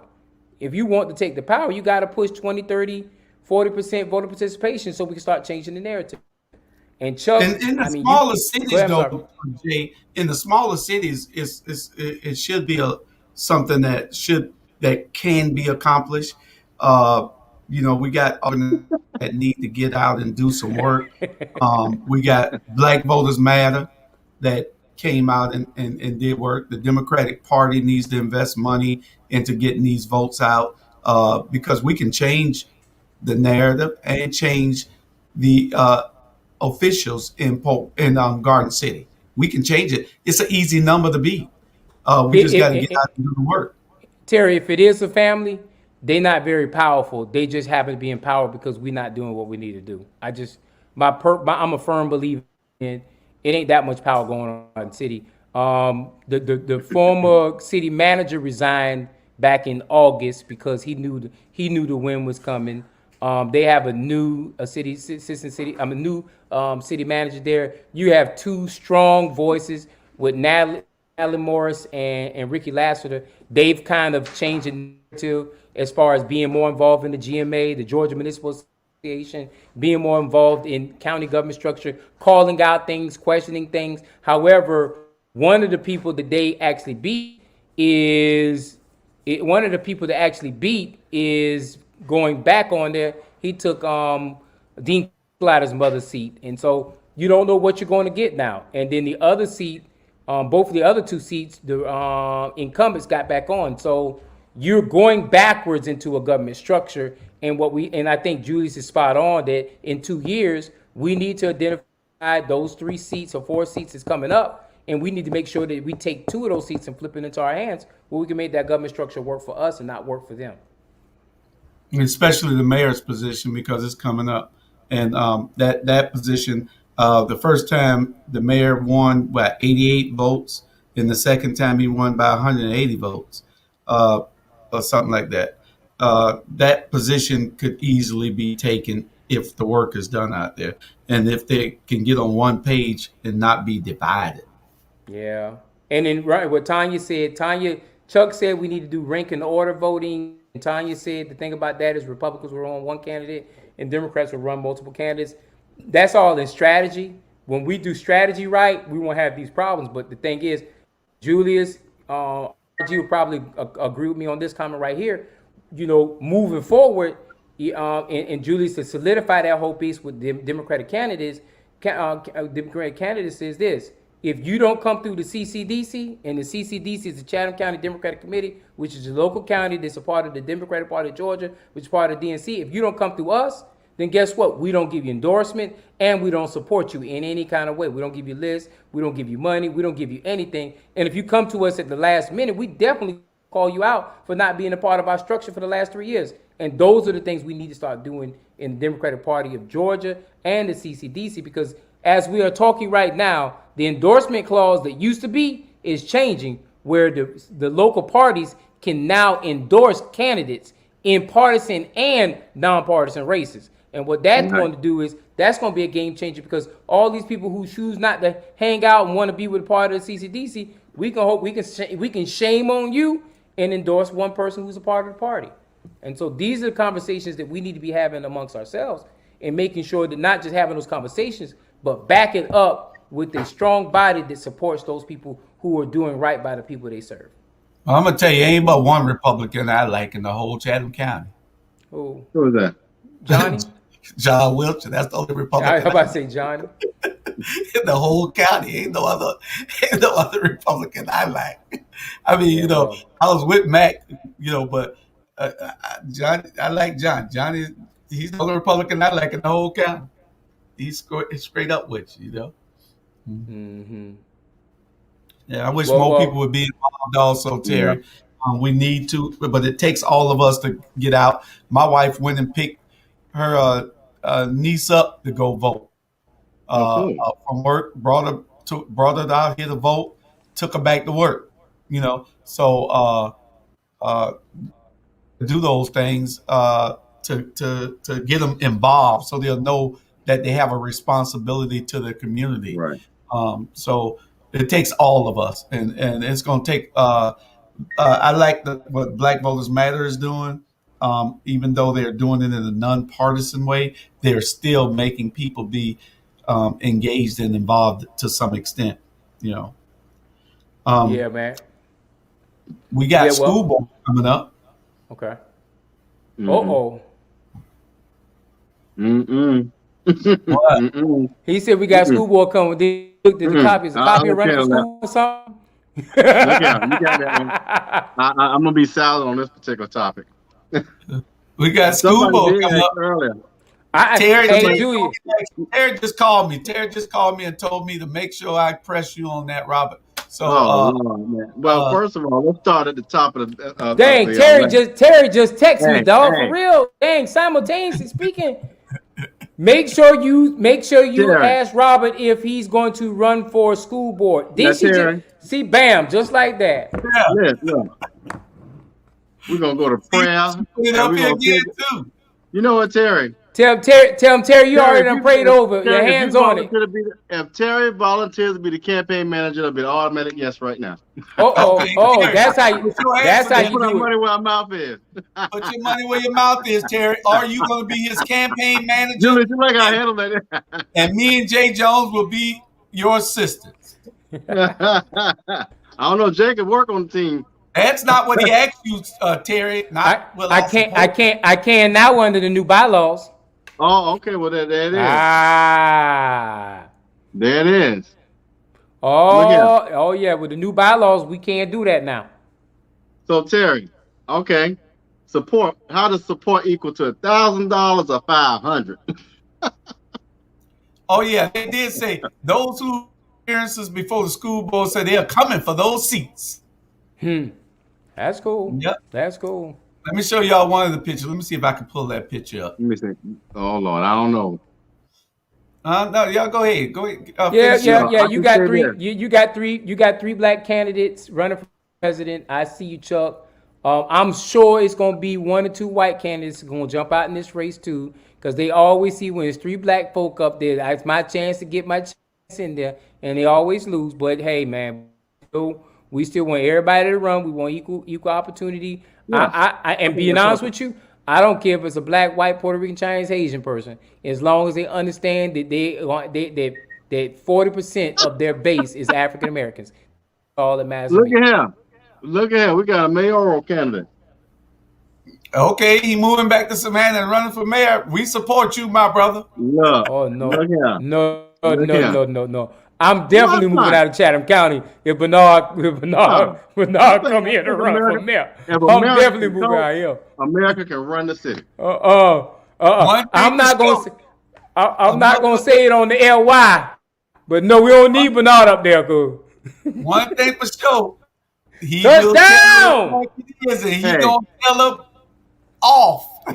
If you want to take the power, you got to push 20, 30, 40% voter participation so we can start changing the narrative. And Chuck, in the I mean, smaller go cities, ahead, I'm sorry. though, Jay. In the smaller cities, it should be something that can be accomplished. Uh, we got organizations that need to get out and do some work. We got Black Voters Matter that came out and did work. The Democratic Party needs to invest money into getting these votes out. because we can change the narrative and change the officials in Garden City. We can change it. It's an easy number to beat. We just got to get out and do the work. Terry, if it is a family, they're not very powerful. They just happen to be in power because we're not doing what we need to do. I'm a firm believer in it ain't that much power going on in the city. The former city manager resigned back in August because he knew the win was coming. They have a new city manager there. You have two strong voices with Natalie Morris and Ricky Lassiter. They've kind of changed the narrative as far as being more involved in the GMA, the Georgia Municipal Association, being more involved in county government structure, calling out things, questioning things. However, one of the people that they actually beat is going back on there. He took Dean Slatter's mother's seat, and so you don't know what you're going to get now. And then the other seat, both of the other two seats, the incumbents got back on. So you're going backwards into a government structure. And I think Julius is spot on that in 2 years we need to identify those 3 seats or 4 seats that's coming up, and we need to make sure that we take 2 of those seats and flip it into our hands where we can make that government structure work for us and not work for them. Especially the mayor's position, because it's coming up, and that position, the first time the mayor won by 88 votes, and the second time he won by 180 votes, or something like that. That position could easily be taken if the work is done out there, and if they can get on one page and not be divided. Yeah, and then right what Chuck said we need to do rank and order voting. And Tanya said the thing about that is Republicans will run one candidate and Democrats will run multiple candidates. That's all in strategy. When we do strategy right, we won't have these problems. But the thing is, Julius, RG would probably agree with me on this comment right here. Moving forward, and Julius, to solidify that whole piece with the Democratic candidates, Democratic candidate says this: if you don't come through the CCDC, and the CCDC is the Chatham County Democratic Committee, which is a local county that's a part of the Democratic Party of Georgia, which is part of the DNC, if you don't come through us, then guess what? We don't give you endorsement, and we don't support you in any kind of way. We don't give you lists, we don't give you money, we don't give you anything. And if you come to us at the last minute, we definitely call you out for not being a part of our structure for the last 3 years. And those are the things we need to start doing in the Democratic Party of Georgia and the CCDC, because as we are talking right now, the endorsement clause that used to be is changing, where the local parties can now endorse candidates in partisan and nonpartisan races. And what that's going to do is that's going to be a game changer, because all these people who choose not to hang out and want to be with part of the CCDC, we can shame on you and endorse one person who's a part of the party. And so these are the conversations that we need to be having amongst ourselves, and making sure that not just having those conversations, but back it up with a strong body that supports those people who are doing right by the people they serve. Well, I'm gonna tell you, ain't but one Republican I like in the whole Chatham County. Who is that? Johnny? John Wiltshire. That's the only Republican. I was about to say Johnny. In the whole county, ain't no other Republican I like. I mean, I was with Mac, but John, I like John. Johnny, he's the only Republican I like in the whole county. He's straight up with you, Mm-hmm. Yeah, I wish more people would be involved also, Terry. Yeah. We need to, but it takes all of us to get out. My wife went and picked her niece up to go vote from work, brought her out here to vote, took her back to work, so do those things to get them involved, so they'll know that they have a responsibility to the community. Right. So it takes all of us, and it's going to take. I like what Black Voters Matter is doing. Even though they're doing it in a nonpartisan way, they're still making people be engaged and involved to some extent. Yeah, man. We got school board coming up. Okay. Mm-mm. What? He said we got school board coming. They looked at the copies. A copy of running for school or something? Look out. You got that one. I'm going to be silent on this particular topic. We got school Somebody bowl did coming ask up. earlier. Hey, Julius. Terry just called me. Terry just called me and told me to make sure I press you on that, Robert. So, Oh Lord, man. Well, first of all, let's start at the top of Dang, the Terry list. just texted me, Hey, dog, for hey, real. Dang, simultaneously speaking. Make sure you Terry. ask Robert if he's going to run for school board. Now, Then she just Terry. see, bam, just like that. yeah, Look. We're gonna go to see, prayer, she put it and up we're here gonna again pick. too. You know what, Terry? Tell him, Terry, you already done prayed over. Your Terry, if you hands on it. volunteer to be, if Terry volunteers to be the campaign manager, it'll be an automatic yes right now. Okay, Terry, put your That's answer how Let's there. you put our do it. money where our mouth is. Put your money where your mouth is, Terry. Are you going to be his campaign manager? Julius, you like I handle that? And me and Jay Jones will be your assistants. I don't know. Jay could work on the team. That's not what he asked you, Terry. Not will I support. I can now under the new bylaws. Oh, okay. Well, there it is. Ah. There it is. Oh yeah. With the new bylaws, we can't do that now. So Terry, okay. Support. How does support equal to $1,000 or 500? Oh yeah, they did say those who appearances before the school board said they are coming for those seats. That's cool. Yep. That's cool. Let me show y'all one of the pictures. Let me see if I can pull that picture up. Let me see. Oh Lord, I don't know. No, y'all go ahead. Go ahead. Yeah. You can got say three. this. You got three. You got three black candidates running for president. I see you, Chuck. I'm sure it's gonna be one or two white candidates gonna jump out in this race too, because they always see when it's three black folk up there. It's my chance to get my chance in there, and they always lose. But hey, man, we still want everybody to run. We want equal opportunity. Yeah. And being honest with you, I don't care if it's a black, white, Puerto Rican, Chinese, Asian person, as long as they understand that that 40% of their base is African Americans. All that matters. Look at him. Look at him. We got a mayoral candidate. Okay, he moving back to Savannah and running for mayor. We support you, my brother. Look. Oh no. Look at him. No. I'm definitely moving out of Chatham County if Bernard come here to run for mayor. I'm definitely moving out here. America can run the city. I'm not gonna say it on the LY, but no, we don't need Bernard up there, cuz. One thing for sure. He Touchdown! Will like he gonna tell him off.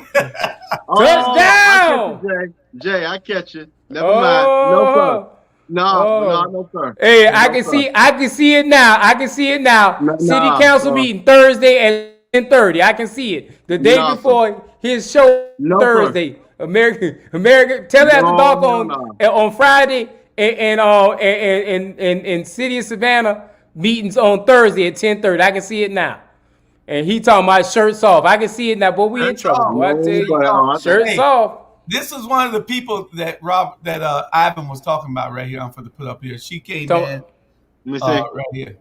Touchdown! Jay, I catch you. Never mind. No, sir. No, sir. Hey, I can see it now. City council meeting Thursday at 10:30. I can see it. The day before his show Thursday. Sir. American. Tell that the dog on Friday and City of Savannah meetings on Thursday at 10:30. I can see it now. And he talking about shirts off. I can see it now, boy. We in trouble. Boy, I tell you, shirts off. This is one of the people that Ivan was talking about right here. I'm going to put up here. She came in. Let me see. Right here.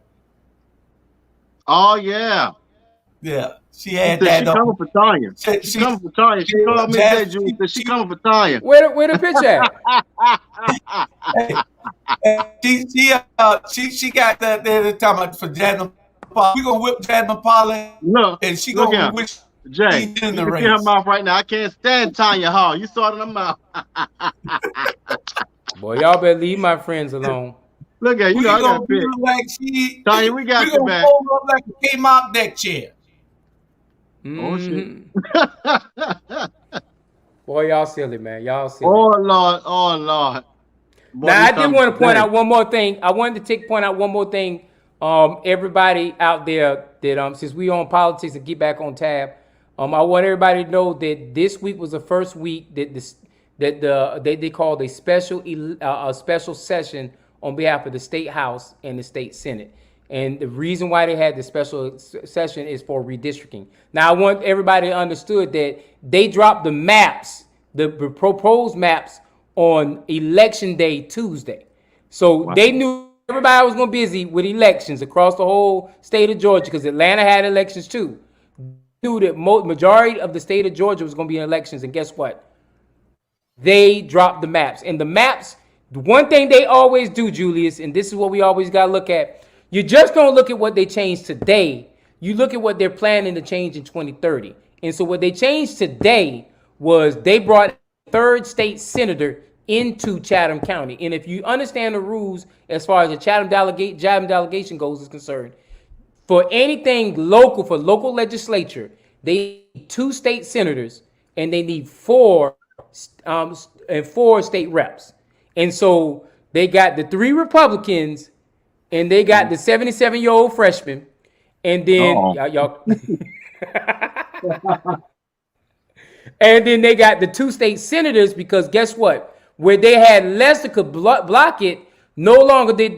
Oh yeah. Yeah. She had that. She coming for Tanya. She coming for Tanya. She called me today, Julius. She coming for Tanya. Where the picture at? She got that there talking for Jasmine. We're gonna whip Jasmine Polly. Look, and she gonna wish Jay, you can see her mouth right now. I can't stand Tanya Hall. You saw it in her mouth. Boy, y'all better leave my friends alone. Look at you. I got pick. Tanya, we got you back. Fold up like a K-Mop deck chair. Oh shit. Boy, y'all silly, man. Y'all silly. Oh Lord. Boy, now I did want to point out one more thing. I wanted to point out one more thing. Everybody out there that since we on politics and get back on tab, I want everybody to know that this week was the first week that they called a special session on behalf of the state house and the state senate. And the reason why they had the special session is for redistricting. Now I want everybody to understood that they dropped the maps, the proposed maps on election day Tuesday. So they knew everybody was going to be busy with elections across the whole state of Georgia because Atlanta had elections too. Knew that majority of the state of Georgia was going to be in elections, and guess what? They dropped the maps. And the maps, the one thing they always do, Julius, and this is what we always got to look at, you just don't look at what they changed today. You look at what they're planning to change in 2030. And so what they changed today was they brought a third state senator into Chatham County. And if you understand the rules as far as the Chatham delegation goes is concerned, for anything local, for local legislature, they need 2 state senators and they need 4 state reps. And so they got the 3 Republicans and they got the 77-year-old freshman, and then y'all and then they got the 2 state senators, because guess what? Where they had Lester could block it, no longer they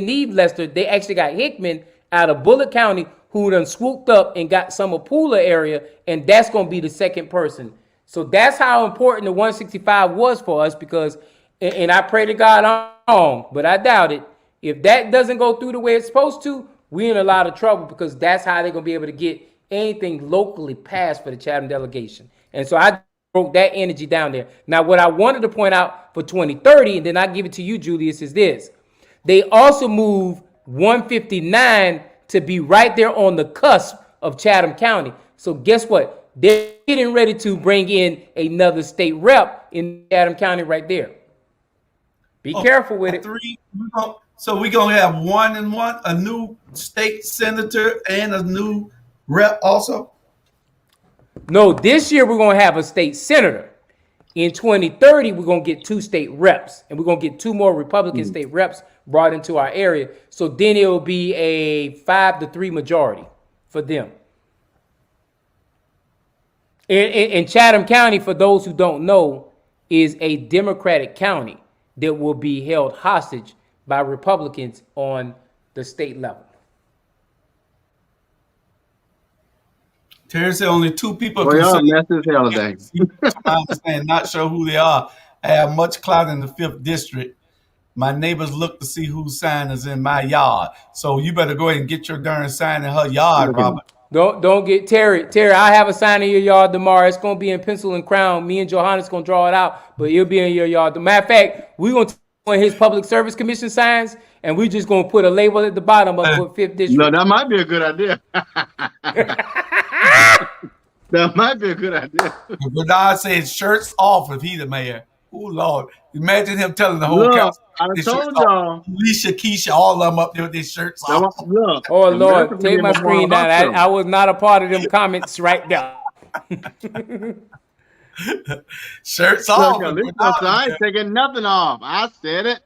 need Lester. They actually got Hickman out of Bullitt County, who done swooped up and got some of Pooler area, and that's going to be the second person. So that's how important the 165 was for us, because, and I pray to God I'm wrong, but I doubt it. If that doesn't go through the way it's supposed to, we're in a lot of trouble, because that's how they're going to be able to get anything locally passed for the Chatham delegation. And so I broke that energy down there. Now, what I wanted to point out for 2030, and then I give it to you, Julius, is this. They also moved 159 to be right there on the cusp of Chatham County. So guess what? They're getting ready to bring in another state rep in Chatham County right there. Be careful with it. So we're going to have 1 and 1, a new state senator and a new rep also? No, this year we're going to have a state senator. In 2030, we're going to get 2 state reps, and we're going to get 2 more Republican state reps brought into our area. So then it will be a 5-3 majority for them. And Chatham County, for those who don't know, is a Democratic county that will be held hostage by Republicans on the state level. Terry said only 2 people y'all messed as hell today. I understand, not sure who they are. I have much clout in the 5th district. My neighbors look to see whose sign is in my yard. So you better go ahead and get your darn sign in her yard, Robert. Don't get Terry. I have a sign in your yard tomorrow. It's gonna be in pencil and crown. Me and Johannes gonna draw it out, but it'll be in your yard. Matter of fact, we're gonna take one of his public service commission signs, and we're just gonna put a label at the bottom of 5th district. No, that might be a good idea. That might be a good idea. Bernard said shirts off if he the mayor. Oh, Lord. Imagine him telling the whole council. I told y'all. Alicia, Keisha, all of them up there with their shirts off. Look, oh, Lord, take my screen down. I was not a part of them comments right there. Shirts off. I ain't taking nothing off. I said it.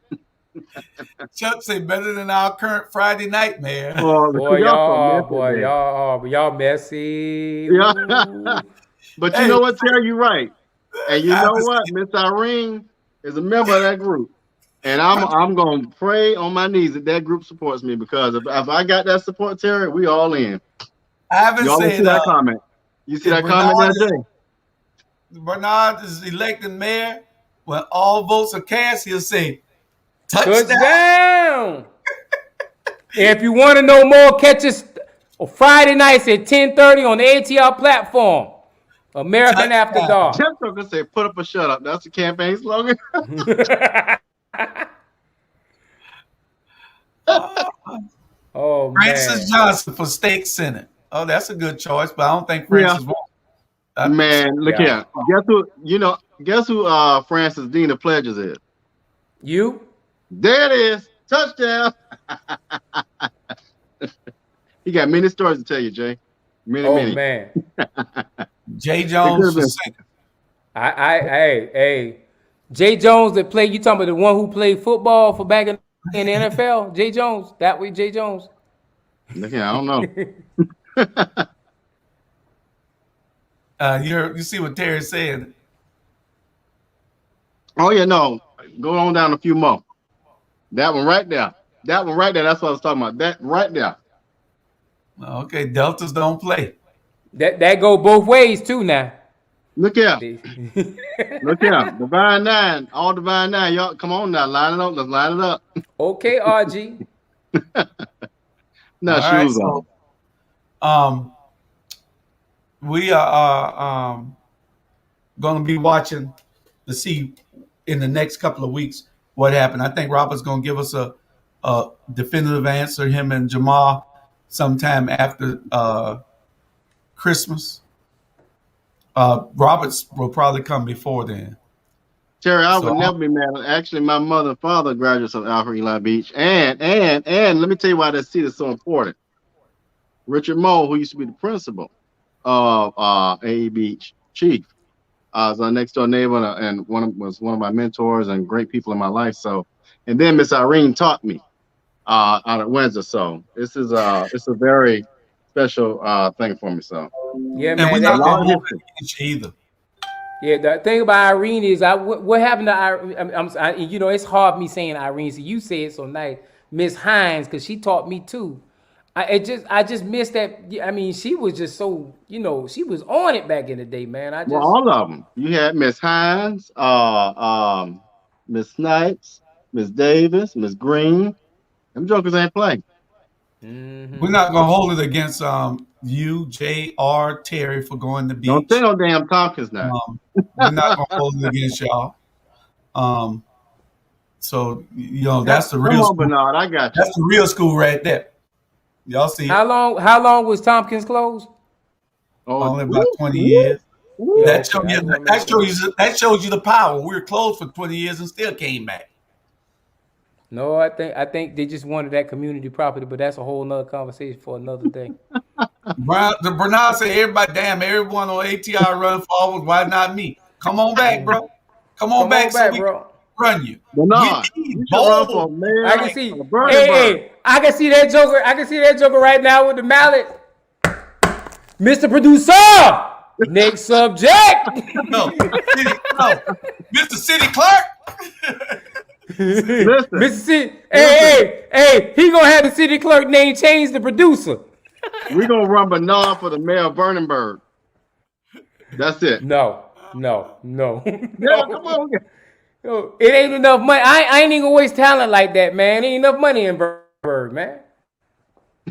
Chuck say better than our current Friday night, man. Boy, y'all messy. Yeah. But you know what, Terry? You're right. And you know what? Miss Irene is a member of that group. And I'm going to pray on my knees that group supports me, because if I got that support, Terry, we all in. I haven't seen that comment. You see that comment that day? Bernard is elected mayor. When all votes are cast, he'll say, touchdown. If you want to know more, catch us Friday nights at 10:30 on the ATR platform. American After Dark. Tim Tucker said, "Put up or shut up." That's the campaign slogan. Oh, Francis Johnson for state senate. Oh, that's a good choice, but I don't think Francis won. Man, look here. Guess who Francis Dean of Pledges is? You? There it is. Touchdown. He got many stories to tell you, Jay. Many. Man. Jay Jones for second. Hey. Jay Jones that played, you talking about the one who played football for back in the NFL? Jay Jones. That way, Jay Jones. Look here, I don't know. You see what Terry's saying? Oh, yeah, no. Go on down a few more. That one right there. That's what I was talking about. That right there. Okay, Deltas don't play. That go both ways too now. Look here. Look here. Divine Nine. All Divine Nine. Y'all come on now. Line it up. Let's line it up. Okay, RG. No shoes on. We are going to be watching to see in the next couple of weeks what happened. I think Robert's going to give us a definitive answer, him and Jamal, sometime after Christmas. Roberts will probably come before then. Terry, I So would never be mad. Actually, my mother and father graduates of Alfred Eli Beach, and let me tell you why that seat is so important. Richard Moe, who used to be the principal of AE Beach Chief, is our next door neighbor and was one of my mentors and great people in my life. So, and then Miss Irene taught me out at Windsor. So it's a very special thing for me. So Yeah, and we're man. a not lot gonna of hold history. it against you either. Yeah, the thing about Irene is, what happened to Irene? You know, it's hard me saying Irene. So you say it so nice, Miss Hines, because she taught me too. I just missed that. I mean, she was just so, you know, she was on it back in the day, man. Well, all of them. You had Miss Hines, Miss Snipes, Miss Davis, Miss Green. Them jokers ain't playing. We're not gonna hold it against you, J.R. Terry for going to the Don't say beach. no damn Tompkins now. We're not gonna hold it against y'all. Um, so that's the Come real on, school. Bernard, I got you. That's the real school right there. Y'all see it? How long was Tompkins closed? Oh, Only about 20 years. ooh. Yeah, That okay. shows I you just want to make sure. that shows you the power. We were closed for 20 years and still came back. No, I think they just wanted that community property, but that's a whole nother conversation for another day. Bernard said, everyone on ATR run forward. Why not me? Come on back, bro. Come on Come back on so back, we can bro. run you. We Bernard, you need should run for bold. I mayor can of see. Burning Bird. Hey, I can see that Joker. I can see that Joker right now with the mallet. Mr. Producer, next subject. No, Mr. City Clerk. Listen, Mr. City. Hey, he gonna have the city clerk name changed to producer. we're gonna run Bernard for the mayor of Vernonburg. That's it. No. Yeah, come on. No. It ain't enough money. I ain't even gonna waste talent like that, man. Ain't enough money in Bird, man.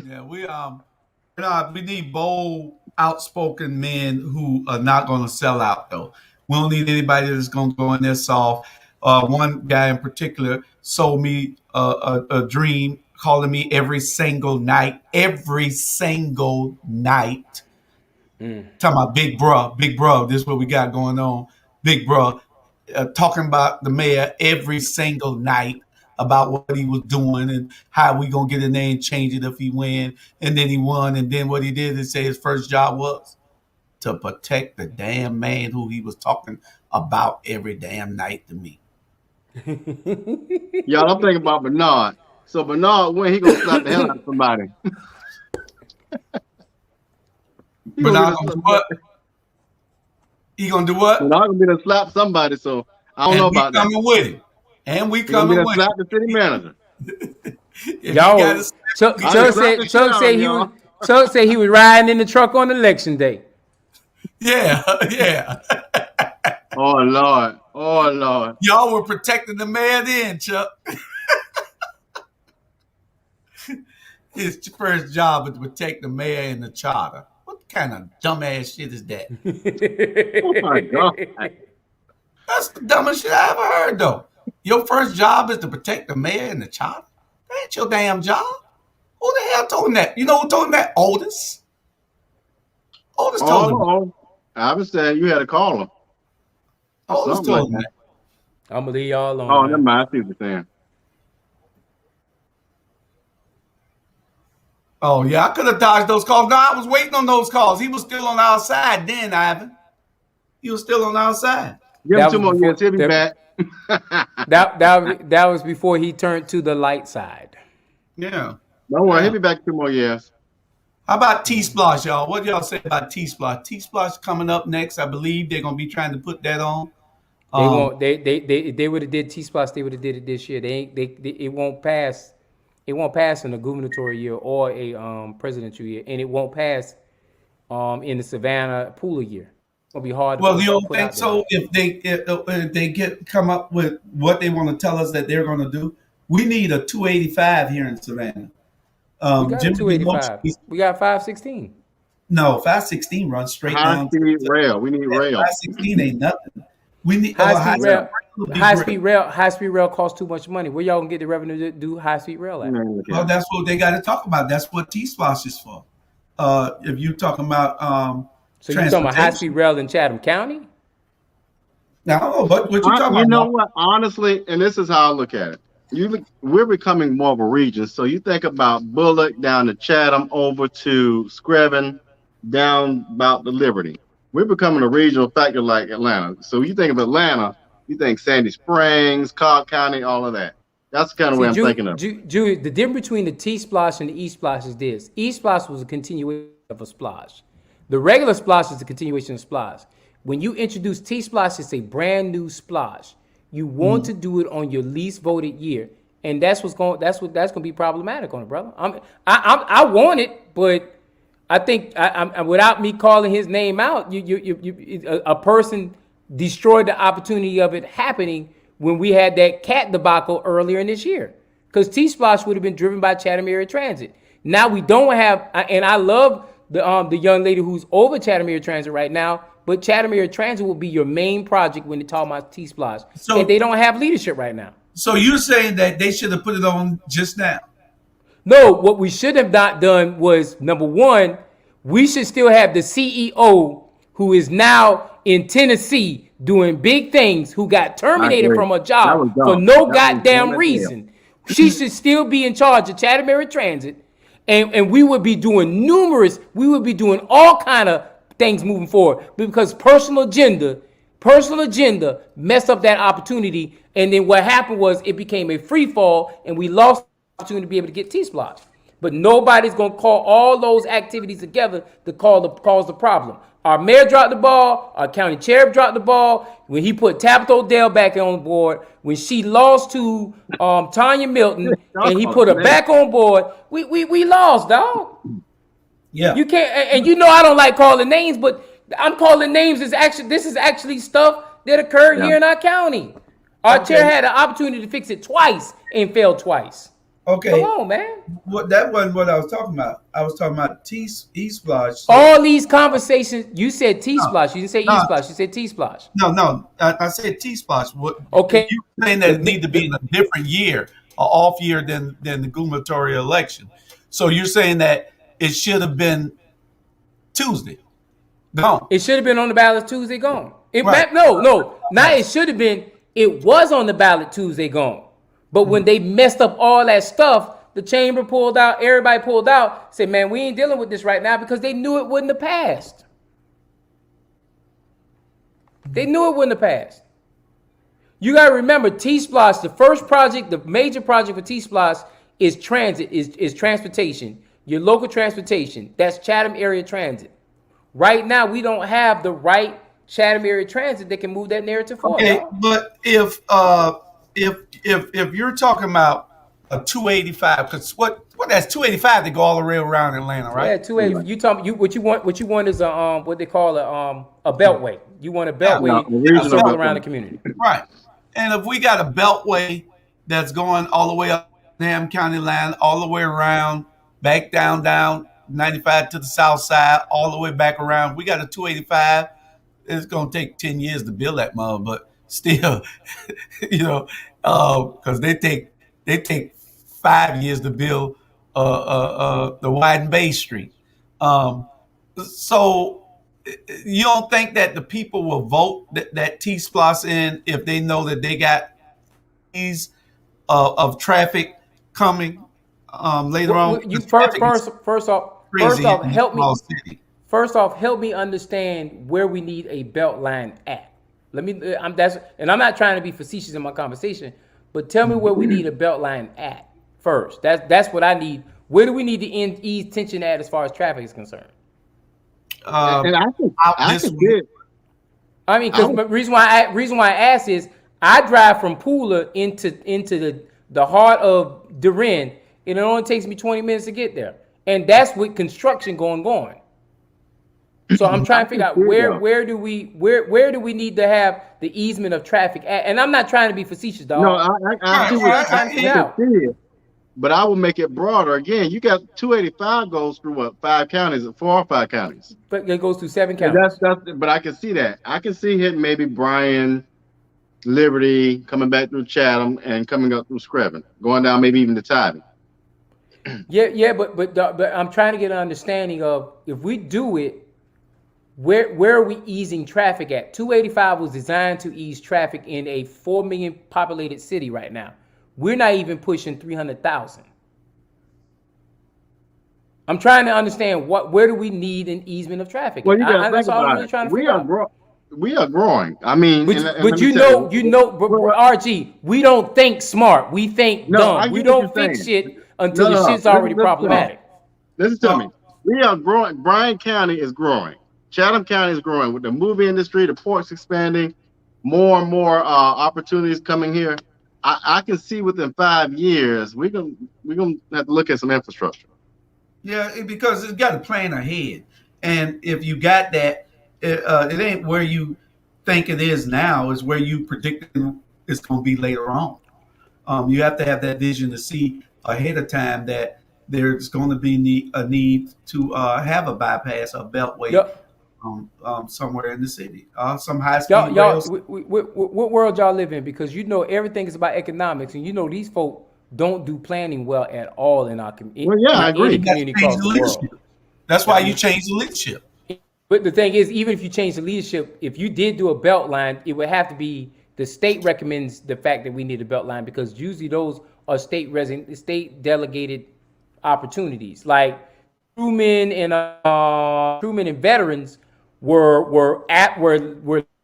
Yeah, we need bold, outspoken men who are not going to sell out. Though we don't need anybody that's going to go in there soft. One guy in particular sold me a dream, calling me every single night. Talking about big bro. This is what we got going on, big bro. Talking about the mayor every single night about what he was doing and how we gonna get a name change it if he win. And then he won. And then what he did is say his first job was to protect the damn man who he was talking about every damn night to me. Y'all, I'm thinking about Bernard. So Bernard, when he gonna slap the hell out of somebody? But now gonna do what? He gonna do what? Bernard gonna be to slap somebody. So I don't know And we about that. coming with him. And we He gonna be coming to with slap him. the city manager. If he Y'all, got to Chuck I just slapped the shit out of him, he y'all. was Chuck said he was riding in the truck on election day. yeah. Oh Lord. Y'all were protecting the mayor then, Chuck. His first job was to protect the mayor and the charter. What kind of dumbass shit is that? Oh my God. That's the dumbest shit I ever heard, though. Your first job is to protect the mayor and the charter? That ain't your damn job. Who the hell told him that? You know who told him that? Otis. Otis told him that. Oh, I was saying you had to call him. Otis something told like him that. that. I'm gonna leave y'all alone. Oh, man. never mind. I see what you're saying. Oh, yeah, I could have dodged those calls. No, I was waiting on those calls. He was still on our side then, Ivan. He was still on our side. Give him That 2 was more before- years. He'll be that- back. That was before he turned to the light side. Yeah. Don't worry. Yeah. He'll be back 2 more years. How about T-Splosh, y'all? What y'all say about T-Splosh? T-Splosh coming up next. I believe they're going to be trying to put that on. They won't. They would have did T-Spots. They would have did it this year. It won't pass. It won't pass in a gubernatorial year or a presidential year, and it won't pass in the Savannah Pooler year. It'll be hard. Well, you don't put think out so? If they come up with what they want to tell us that they're going to do, we need a 285 here in Savannah. We got Jimmy 285. We got 516. No, 516 runs straight High down. speed rail. We need rail. 516 ain't nothing. We need High speed rail. would be High speed rail costs too much money. Where y'all gonna get the revenue to do high speed rail at? Man, look Well, at it. that's what they got to talk about. That's what T-Splosh is for. If you're talking about So you talking about high-speed rail in Chatham County? No, but what you talking You know about? what? Honestly, and this is how I look at it. We're becoming more of a region. So you think about Bullock down to Chatham, over to Screven, down about the Liberty. We're becoming a regional factor like Atlanta. So you think of Atlanta, you think Sandy Springs, Cobb County, all of that. That's the kind of way See, I'm thinking of. the difference between the T-Splosh and the E-Splosh is this. E-Splosh was a continuation of a splosh. The regular splosh is a continuation of splosh. When you introduce T-Splosh, it's a brand new splosh. You want to do it on your least voted year, and that's going to be problematic on it, brother. I want it, but I think without me calling his name out, a person destroyed the opportunity of it happening when we had that cat debacle earlier in this year, because T-Splosh would have been driven by Chatham Area Transit. Now we don't have, and I love the young lady who's over Chatham Area Transit right now, but Chatham Area Transit will be your main project when they talk about T-Splosh. So, and they don't have leadership right now. So you're saying that they should have put it on just now? No, what we should have not done was, number one, we should still have the CEO who is now in Tennessee doing big things, who got terminated from a job for no goddamn reason. She should still be in charge of Chatham Area Transit, and we would be doing all kind of things moving forward, because personal agenda messed up that opportunity. And then what happened was it became a free fall, and we lost the opportunity to be able to get T-Splosh. But nobody's going to call all those activities together to cause the problem. Our mayor dropped the ball. Our county chair dropped the ball when he put Tabitha O'Dell back on board. When she lost to Tanya Milton and he put her back on board, we lost, dog. Yeah. You can't, and you know I don't like calling names, but I'm calling names. This is actually stuff that occurred here in our county. Our chair had an opportunity to fix it twice and failed twice. Okay. Come on, man. That wasn't what I was talking about. I was talking about E-Splosh. So. All these conversations, you said T-Splosh. You didn't say E-Splosh. You said T-Splosh. No. I said T-Splosh. Okay. You saying that it need to be in a different year, an off year than the gubernatorial election. So you're saying that it should have been Tuesday. Gone. It should have been on the ballot Tuesday, gone. Right. No. Not it should have been. It was on the ballot Tuesday, gone. But when they messed up all that stuff, the chamber pulled out, everybody pulled out, said, man, we ain't dealing with this right now, because they knew it wouldn't have passed. They knew it wouldn't have passed. You got to remember, T-Splosh, the first project, the major project for T-Splosh is transit, is transportation, your local transportation. That's Chatham Area Transit. Right now, we don't have the right Chatham Area Transit that can move that narrative forward. Okay, but if you're talking about a 285, because what that's 285 to go all the way around Atlanta, right? Yeah, 280. You talking what you want is a what they call a beltway. You want a beltway to circle around the community. Right. And if we got a beltway that's going all the way up Ham County line, all the way around, back down 95 to the south side, all the way back around, we got a 285. It's gonna take 10 years to build that mug, but still, because they take 5 years to build the Widen Bay Street. So you don't think that the people will vote that T-Splosh in if they know that they got ease of traffic coming later on? You first off, help me. First off, help me understand where we need a belt line at. I'm not trying to be facetious in my conversation, but tell me where we need a belt line at first. That's what I need. Where do we need to ease tension at as far as traffic is concerned? And I think good. I mean, because the reason why I ask is I drive from Pooler into the heart of Durin, and it only takes me 20 minutes to get there, and that's with construction going on. So I'm trying to figure out where do we need to have the easement of traffic at? And I'm not trying to be facetious, dog. No, I see what I see it, but I will make it broader. Again, you got 285 goes through what, 5 counties, 4 or 5 counties. But it goes through 7 counties. But I can see that. I can see hitting maybe Bryan, Liberty, coming back through Chatham, and coming up through Screven, going down maybe even to Tybee. Yeah, but I'm trying to get an understanding of if we do it. where are we easing traffic at? 285 was designed to ease traffic in a 4 million populated city right now. We're not even pushing 300,000. I'm trying to understand where do we need an easement of traffic Well, at? you got to That's think all I'm about really it. trying to figure out. We are growing. I mean, But, and but let me you tell know, well, RG, we don't think smart. We think no, I dumb. We get what you're don't fix saying. shit No, until the no, no. shit's already Listen to me. problematic. Listen to me. We are growing. Bryan County is growing. Chatham County is growing with the movie industry, the ports expanding, more and more opportunities coming here. I can see within 5 years we're gonna have to look at some infrastructure. Yeah, because it's got a plan ahead, and if you got that, it ain't where you think it is now. It's where you predict it's going to be later on. You have to have that vision to see ahead of time that there's going to be a need to have a bypass, a beltway Yep. somewhere in the city, some high speed Y'all, rails. what world y'all live in? Because you know everything is about economics, and you know these folk don't do planning well at all in our Well, yeah, I any agree. You got to community change across the the world. leadership. That's why you change the leadership. But the thing is, even if you change the leadership, if you did do a belt line, it would have to be the state recommends the fact that we need a belt line because usually those are state delegated opportunities. Like Truman and veterans were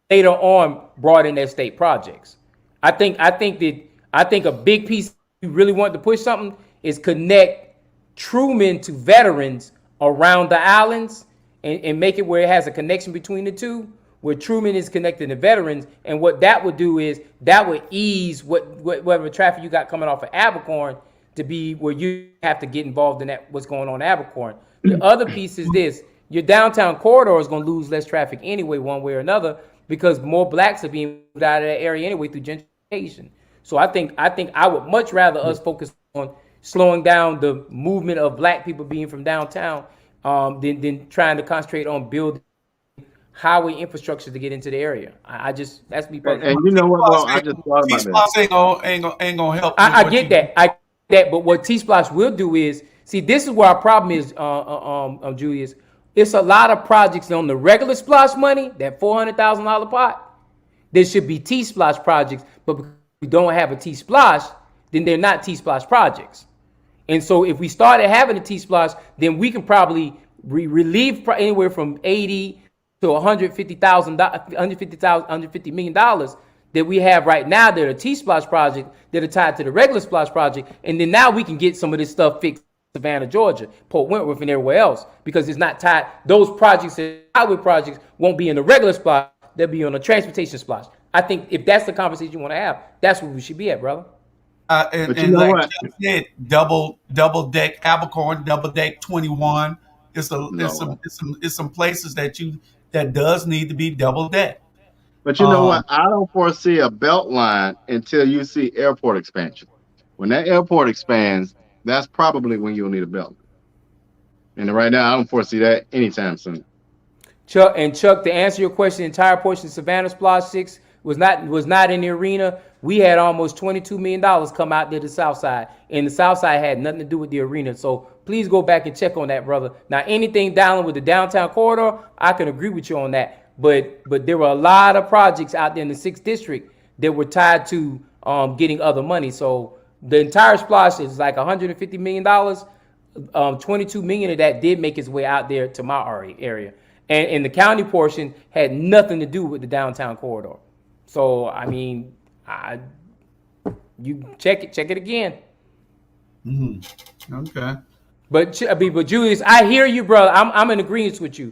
later on brought in as state projects. I think a big piece you really want to push something is connect Truman to veterans around the islands and make it where it has a connection between the two, where Truman is connected to veterans. And what that would do is that would ease whatever traffic you got coming off of Abercorn to be where you have to get involved in that what's going on in Abercorn. The other piece is this: your downtown corridor is going to lose less traffic anyway, one way or another, because more blacks are being moved out of that area anyway through gentrification. So I think I would much rather us focus on slowing down the movement of black people being from downtown than trying to concentrate on building highway infrastructure to get into the area. I just that's me personally. And you know what, bro? I just thought about this. T-Splosh ain't gonna help. I get that. But what T-Splosh will do is see. This is where our problem is, Julius. It's a lot of projects on the regular Splosh money, that $400,000 pot. There should be T-Splosh projects, but because we don't have a T-Splosh, then they're not T-Splosh projects. And so if we started having a T-Splosh, then we can probably relieve anywhere from 80 to $150 million that we have right now that are T-Splosh project that are tied to the regular Splosh project. And then now we can get some of this stuff fixed in Savannah, Georgia, Port Wentworth, and everywhere else because it's not tied. Those projects, highway projects, won't be in the regular Splosh. They'll be on a transportation Splosh. I think if that's the conversation you want to have, that's where we should be at, brother. And you know like what? Jeff said, double deck Abercorn, double deck 21. It's some places that does need to be double deck. But you know what? I don't foresee a belt line until you see airport expansion. When that airport expands, that's probably when you'll need a belt. And right now, I don't foresee that anytime soon. Chuck, to answer your question, the entire portion of Savannah Splosh 6 was not in the arena. We had almost $22 million come out there to the South Side, and the South Side had nothing to do with the arena. So please go back and check on that, brother. Now, anything down with the downtown corridor, I can agree with you on that. But there were a lot of projects out there in the 6th district that were tied to getting other money. So the entire Splosh is like $150 million. 22 million of that did make its way out there to my area. And the county portion had nothing to do with the downtown corridor. So, I mean, you check it again. Mm-hmm. Okay. But Julius, I hear you, brother. I'm in agreement with you.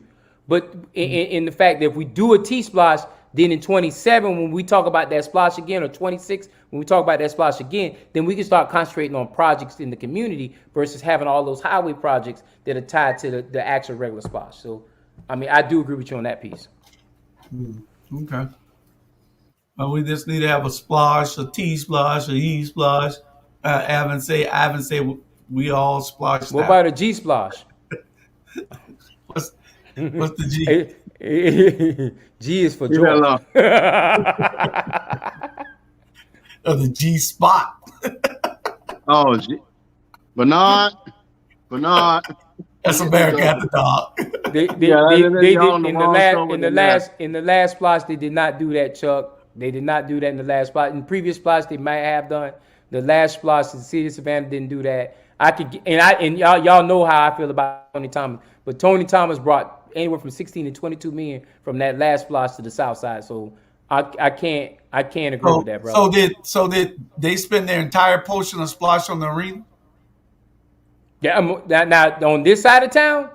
But in the fact that if we do a T-Splosh, then in 27, when we talk about that Splosh again, or 26, when we talk about that Splosh again, then we can start concentrating on projects in the community versus having all those highway projects that are tied to the actual regular Splosh. So, I mean, I do agree with you on that piece. Okay. Well, we just need to have a Splosh, a T-Splosh, a E-Splosh. Ivan say we all splosh. What about a G-Splosh? What's the G? G is for George. Of the G spot. Oh, Bernard. That's America at the dog. Y'all on the wrong show with that. In the last splash they did not do that, Chuck. They did not do that in the last splash. In previous splash they might have done. The last splash, the city of Savannah didn't do that. And y'all know how I feel about Tony Thomas, but Tony Thomas brought anywhere from 16 to 22 million from that last splash to the south side. So I can't agree with that, bro. So did they spend their entire portion of splash on the arena? Yeah, now on this side of town,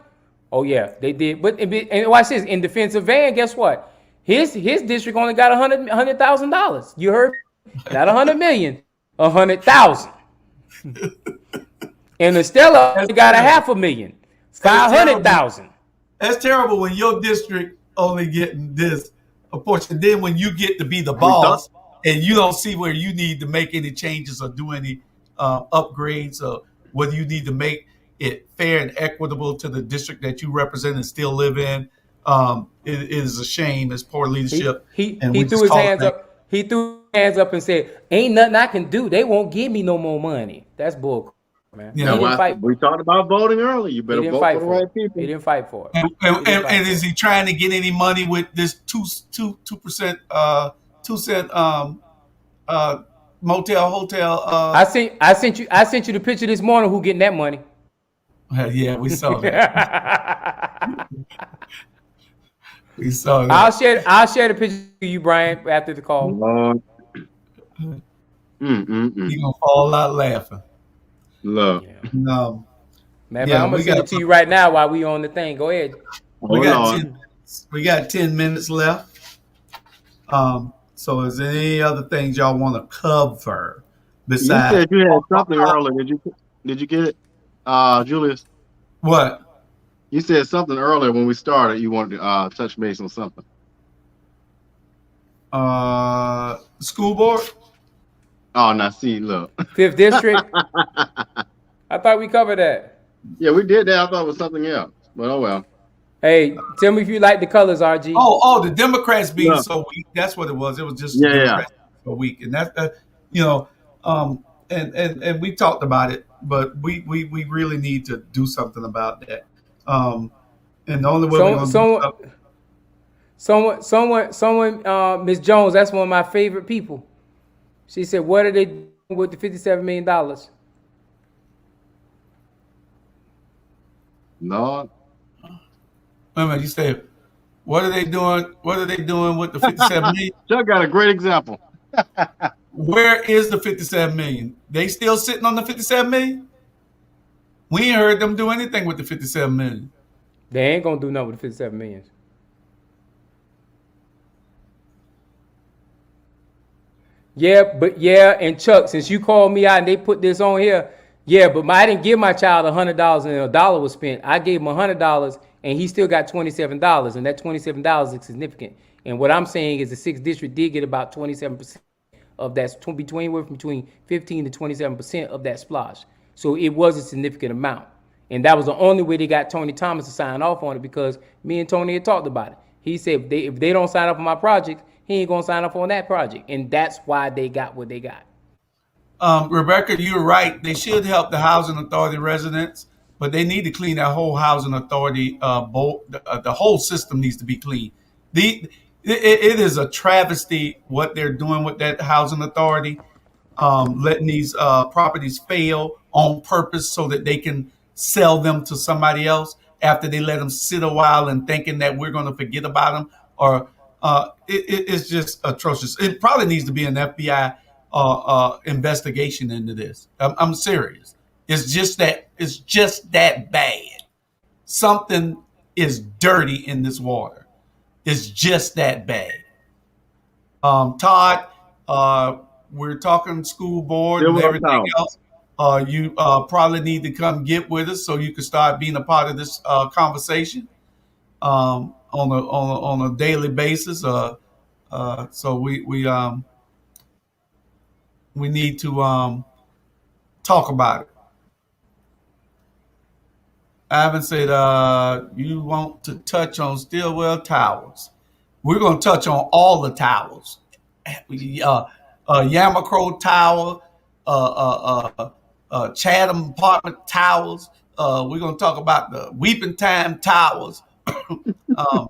oh yeah, they did. But and watch this, in defense of Van, guess what? His district only got $100,000. You heard? Not 100 million, 100,000. And Estella only got $500,000, 500,000. That's terrible when your district only getting this a portion. Then when you get to be the boss and you don't see where you need to make any changes or do any upgrades or whether you need to make it fair and equitable to the district that you represent and still live in, it is a shame. It's poor leadership. He threw his hands up. He threw his hands up and said, "Ain't nothing I can do. They won't give me no more money." That's bull, man. You know, we talked about voting early. You better vote for the right people. He didn't fight for it. And is he trying to get any money with this 2% 2-cent motel hotel? I sent you the picture this morning. Who getting that money? Yeah, we saw that. We saw that. I'll share the picture to you, Brian, after the call. You're gonna fall out laughing. Look. Yeah. No. Man, I'm gonna send it to you right now while we on the thing. Go ahead. We got 10 minutes left. So is there any other things y'all want to cover besides? You said you had something earlier. Did you get it, Julius? What? You said something earlier when we started. You wanted to touch base on something. School board? Oh, now see, look. 5th district. I thought we covered that. Yeah, we did that. I thought it was something else, but oh well. Hey, tell me if you like the colors, RG. Oh, the Democrats being so weak. That's what it was. It was just Democrats so weak, and that's and we talked about it, but we really need to do something about that. And the only way we're gonna someone, Miss Jones, that's one of my favorite people. She said, "What are they doing with the $57 million?" No. Wait a minute, you said, what are they doing? What are they doing with the 57 million? Chuck got a great example. Where is the 57 million? They still sitting on the 57 million? We ain't heard them do anything with the 57 million. They ain't gonna do nothing with the 57 million. Yeah, and Chuck, since you called me out and they put this on here, but I didn't give my child $100 and $1 was spent. I gave him $100 and he still got $27, and that $27 is significant. And what I'm saying is the 6th district did get about 27% of that, between 15 to 27% of that splash. So it was a significant amount. And that was the only way they got Tony Thomas to sign off on it, because me and Tony had talked about it. He said if they don't sign up on my project, he ain't gonna sign up on that project. And that's why they got what they got. Rebecca, you're right. They should help the housing authority residents, but they need to clean that whole housing authority. The whole system needs to be clean. It is a travesty what they're doing with that housing authority, letting these properties fail on purpose so that they can sell them to somebody else after they let them sit a while and thinking that we're going to forget about them. Or it's just atrocious. It probably needs to be an FBI investigation into this. I'm serious. It's just that bad. Something is dirty in this water. It's just that bad. Todd, we're talking school board and everything else. You probably need to come get with us so you can start being a part of this conversation on a daily basis. So we need to talk about it. Ivan said, you want to touch on Stillwell Towers. We're going to touch on all the towers. Yamacrow Tower, Chatham Apartment Towers, We're going to talk about the Weeping Time Towers, um,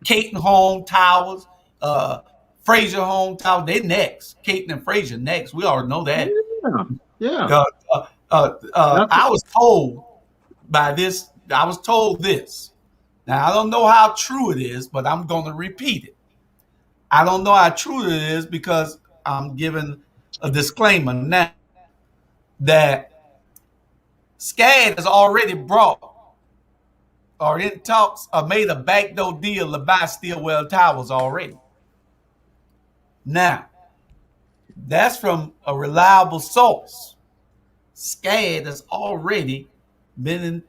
Caton Home Towers, uh, Fraser Home Tower. They next. Caton and Fraser next. We already know that. Yeah, yeah. Uh, That's I was told by this. I was told this. Now I don't know how true it is, but I'm going to repeat it. I don't know how true it is because I'm giving a disclaimer now that SCAD has already brought or in talks or made a backdoor deal to buy Stillwell Towers already. Now, that's from a reliable source. SCAD has already in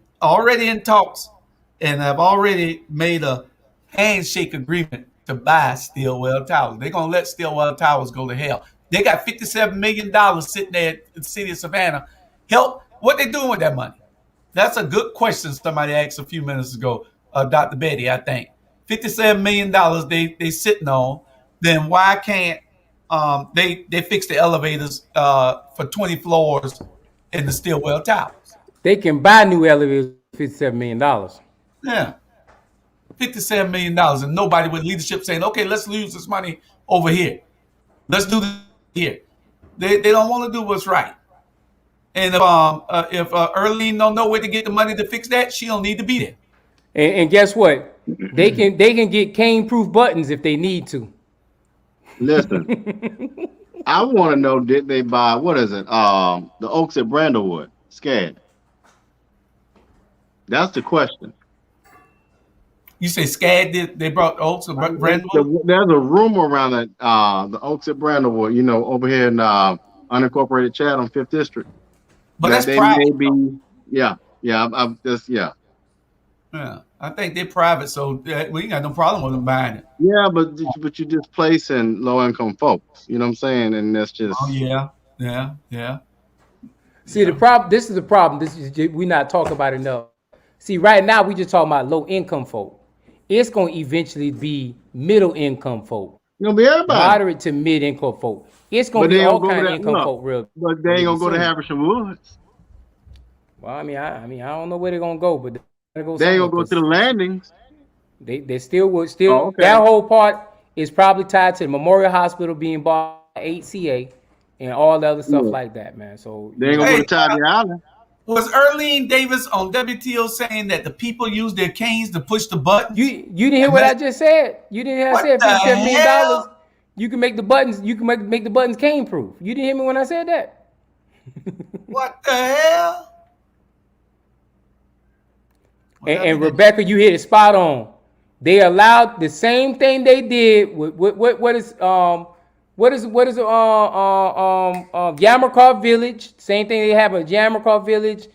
talks and have already made a handshake agreement to buy Stillwell Towers. They're gonna let Stillwell Towers go to hell. They got $57 million sitting there in the city of Savannah. Help, what they doing with that money? That's a good question somebody asked a few minutes ago, Dr. Betty, I think. $57 million they sitting on. Then why can't they fix the elevators for 20 floors in the Stillwell Towers? They can buy new elevators for $57 million. Yeah, $57 million, and nobody with leadership saying, "Okay, let's use this money over here. Let's do this here." They don't want to do what's right. And if Earlene don't know where to get the money to fix that, she don't need to be there. And guess what? They can get cane-proof buttons if they need to. Listen, I want to know, did they buy, what is it? The Oaks at Brandlewood, SCAD. That's the question. You say SCAD they brought Oaks or Brandwood? There's a rumor around that the Oaks at Brandlewood, over here in unincorporated Chatham, 5th District. But that's private. Yeah. I'm just, yeah. Yeah, I think they're private, so we ain't got no problem with them buying it. Yeah, but you're just placing low income folks. You know what I'm saying? And that's just. Oh yeah. See, the problem. This is the problem. This is we not talking about enough. See, right now we just talking about low income folk. It's going to eventually be middle income folk. It's gonna be everybody. Moderate to mid income folk. It's going to be all kind of income folk. Real. But they ain't gonna go to Haversham Woods. Well, I mean, I don't know where they're gonna go, but they ain't gonna go to the landings. They still would okay. That whole part is probably tied to the Memorial Hospital being bought by HCA and all the other stuff like that, man. So they ain't gonna go to Tybee Island. Was Earlene Davis on WTO saying that the people use their canes to push the button? You didn't hear what I just said? You didn't hear I said $57 million. You can make the buttons. You can make the buttons cane proof. You didn't hear me when I said that? What the hell? And Rebecca, you hit it spot on. They allowed the same thing they did with what is Yammercraft Village. Same thing they have at Yammercraft Village.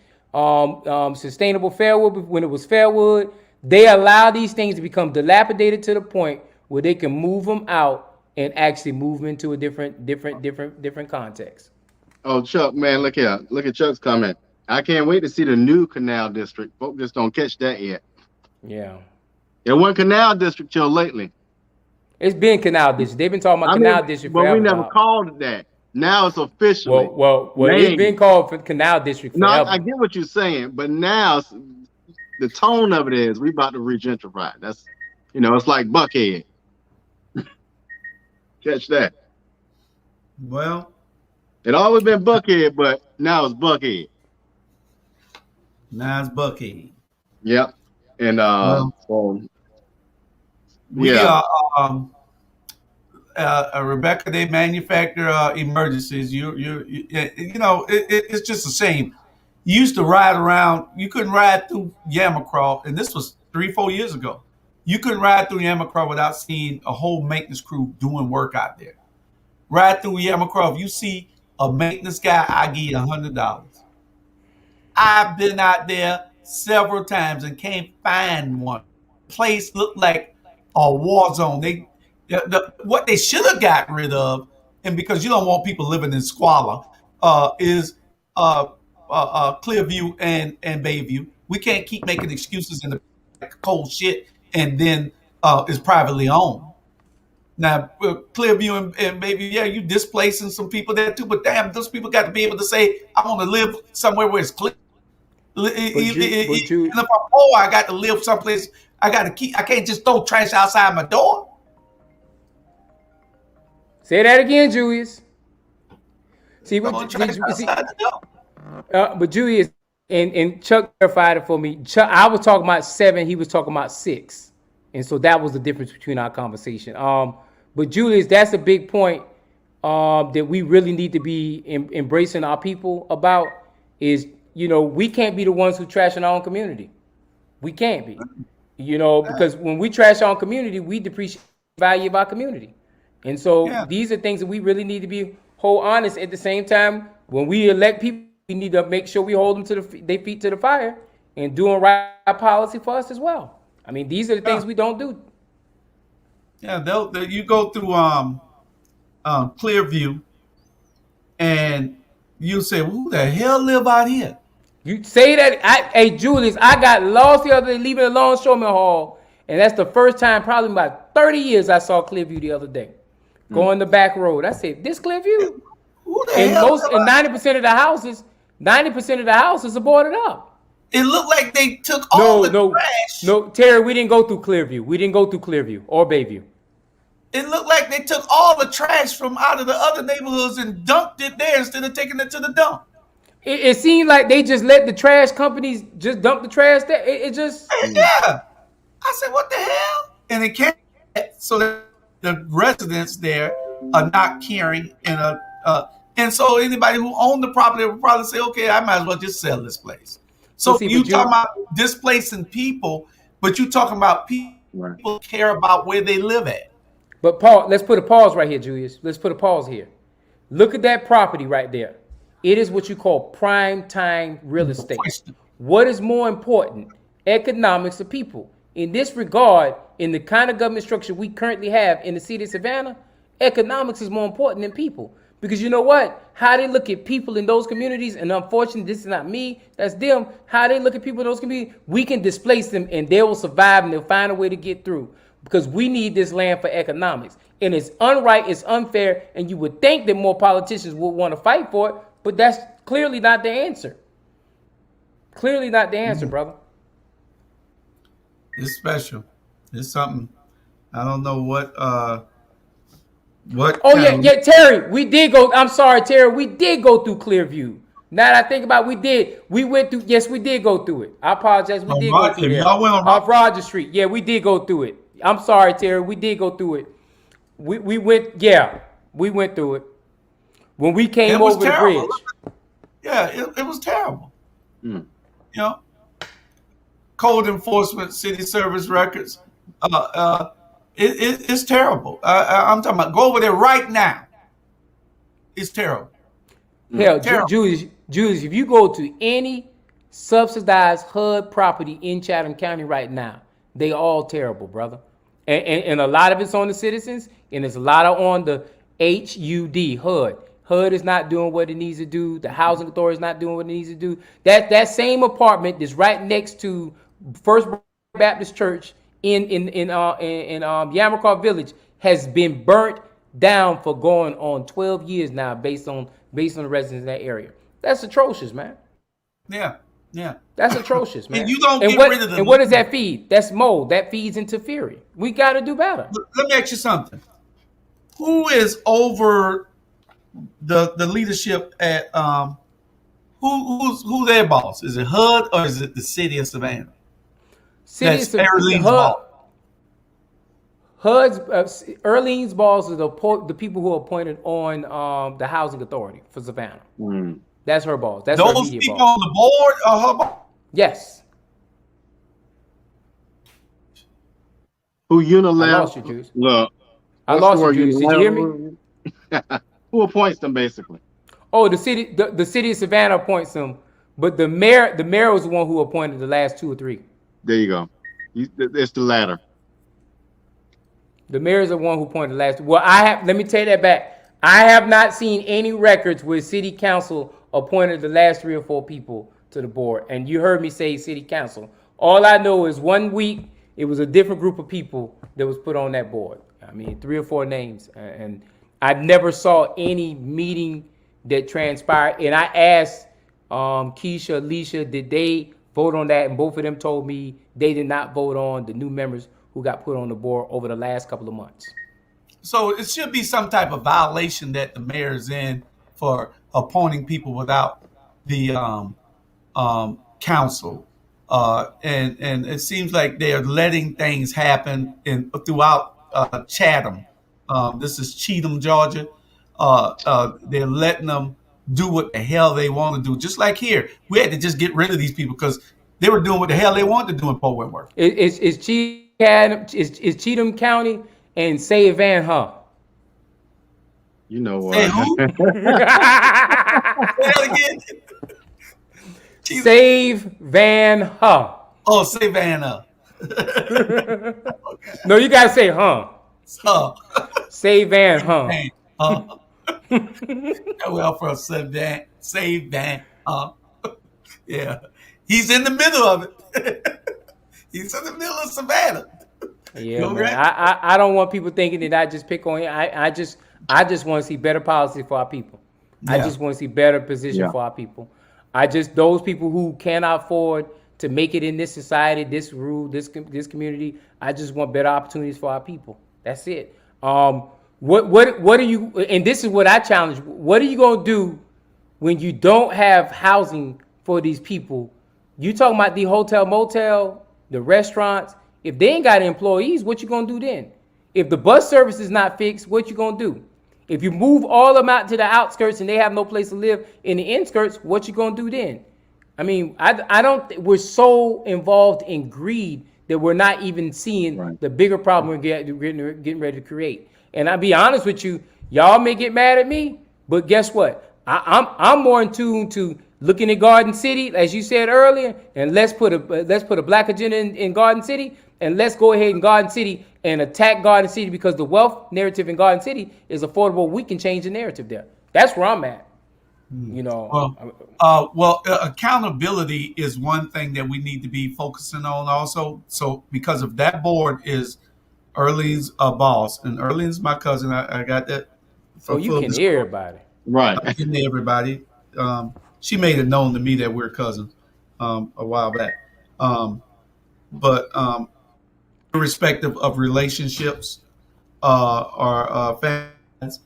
Sustainable Fairwood when it was Fairwood. They allow these things to become dilapidated to the point where they can move them out and actually move them into a different context. Oh, Chuck, man, look here. Look at Chuck's comment. I can't wait to see the new canal district. Folks just don't catch that yet. Yeah. It wasn't canal district till lately. It's been canal district. They've been talking about canal district forever. But we never called it that. Now it's officially. Well, it's been called for canal district forever. No, I get what you're saying, but now the tone of it is we about to regentrify. That's, it's like Buckhead. Catch that. Well, it always been Buckhead, but now it's Buckhead. Now it's Buckhead. Yep. And we Rebecca, they manufacture emergencies. It's just a shame. You used to ride around. You couldn't ride through Yammercraft, and this was 3-4 years ago. You couldn't ride through Yammercraft without seeing a whole maintenance crew doing work out there. Ride through Yammercraft, you see a maintenance guy, I give you $100. I've been out there several times and can't find one. Place looked like a war zone. What they should have got rid of, and because you don't want people living in squalor, is Clearview and Bayview. We can't keep making excuses in the cold shit and then it's privately owned. Now, Clearview and Bayview, yeah, you displacing some people there too, but damn, those people got to be able to say, I want to live somewhere where it's clear. If I'm poor, I got to live someplace. I can't just throw trash outside my door. Say that again, Julius. See, Throwing trash outside the door. but Julius and Chuck clarified it for me. Chuck, I was talking about 7. He was talking about 6, and so that was the difference between our conversation. But Julius, that's a big point that we really need to be embracing our people about. Is we can't be the ones who trash in our own community. We can't be, because when we trash our own community, we depreciate the value of our community. And so these are things that we really need to be hold honest. At the same time, when we elect people, we need to make sure we hold them to their feet to the fire and doing right policy for us as well. I mean, these are the things we don't do. Yeah, you go through Clearview, and you say, "Who the hell live out here?" You say that, hey Julius, I got lost the other day leaving a longshoreman hall, and that's the first time probably in about 30 years I saw Clearview the other day. Going the back road. I said, "This Clearview?" And 90% of the houses are boarded up. It looked like they took all the trash. No, Terry, we didn't go through Clearview. We didn't go through Clearview or Bayview. It looked like they took all the trash from out of the other neighborhoods and dumped it there instead of taking it to the dump. It seemed like they just let the trash companies just dump the trash there. It just... Yeah. I said, what the hell? And it came so that the residents there are not caring. And so anybody who owned the property would probably say, okay, I might as well just sell this place. So you talking about displacing people, but you talking about people care about where they live at. But Paul, let's put a pause right here, Julius. Let's put a pause here. Look at that property right there. It is what you call prime time real estate. What is more important? Economics of people. In this regard, in the kind of government structure we currently have in the city of Savannah, economics is more important than people. Because you know what? How they look at people in those communities, and unfortunately, this is not me, that's them. How they look at people in those communities, we can displace them and they will survive and they'll find a way to get through. Because we need this land for economics. And it's unright, it's unfair, and you would think that more politicians would want to fight for it, but that's clearly not the answer. Clearly not the answer, brother. It's special. It's something. I don't know what. Oh yeah, Terry. We did go. I'm sorry, Terry. We did go through Clearview. Now that I think about it, we did. We went through. Yes, we did go through it. I apologize. We did go through it. Off Rogers Street. Yeah, we did go through it. I'm sorry, Terry. We did go through it. We went. Yeah, we went through it. When we came over the bridge. Yeah, it was terrible. You know, code enforcement, city service records. It's terrible. I'm talking about go over there right now. It's terrible. Hell, Julius, if you go to any subsidized HUD property in Chatham County right now, they all terrible, brother. And a lot of it's on the citizens, and there's a lot of on the HUD. HUD is not doing what it needs to do. The housing authority is not doing what it needs to do. That same apartment that's right next to First Baptist Church in Yamacraw Village has been burnt down for going on 12 years now, based on the residents in that area. That's atrocious, man. Yeah. That's atrocious, man. And you don't get rid of them. And what does that feed? That's mold. That feeds into fury. We got to do better. Let me ask you something. Who is over the leadership at who's their boss? Is it HUD or is it the city of Savannah? That's Earlene's boss. HUD's Earlene's boss are the people who are appointed on the housing authority for Savannah. That's her boss. That's those her people boss. on the board are her boss. Yes. Who unilaterally? I lost you, Juice. Look, I lost you, Juice. Did you hear me? Who appoints them, basically? Oh, the city of Savannah appoints them, but the mayor was the one who appointed the last 2 or 3. There you go. It's the latter. The mayor is the one who appointed the last. Well, let me take that back. I have not seen any records where city council appointed the last 3 or 4 people to the board. And you heard me say city council. All I know is 1 week it was a different group of people that was put on that board. I mean, 3 or 4 names, and I never saw any meeting that transpired. And I asked Keisha, Alicia, did they vote on that? And both of them told me they did not vote on the new members who got put on the board over the last couple of months. So it should be some type of violation that the mayor is in for appointing people without the council. And it seems like they're letting things happen throughout Chatham. This is Cheatham, Georgia. They're letting them do what the hell they want to do. Just like here, we had to just get rid of these people because they were doing what the hell they wanted to do in Port Wentworth. It's Cheatham County and Save Van Huh. You know what? Say who? Say that again. Save Van Huh. Oh, say Van Huh. No, you gotta say huh. So, Save Van Huh. well, for save Van. Yeah, he's in the middle of it. He's in the middle of Savannah. Yeah, man. I don't want people thinking that I just pick on him. I just want to see better policy for our people. Yeah. I just want to see better position for our people. Those people who cannot afford to make it in this society, this community, I just want better opportunities for our people. That's it. What are you? And this is what I challenge. What are you gonna do when you don't have housing for these people? You talking about the hotel, motel, the restaurants? If they ain't got employees, what you gonna do then? If the bus service is not fixed, what you gonna do? If you move all of them out to the outskirts and they have no place to live in the inskirts, what you gonna do then? I mean, I don't. We're so involved in greed that we're not even seeing the bigger problem we're getting ready to create. And I'll be honest with you, y'all may get mad at me, but guess what? I'm more in tune to looking at Garden City, as you said earlier, and let's put a black agenda in Garden City, and let's go ahead in Garden City and attack Garden City because the wealth narrative in Garden City is affordable. We can change the narrative there. That's where I'm at. You know. Well, accountability is one thing that we need to be focusing on also. So because of that board is Erlene's boss, and Erlene's my cousin. I got that. So you can hear everybody. Right. I can hear everybody. She made it known to me that we're cousins a while back. But irrespective of relationships or fans,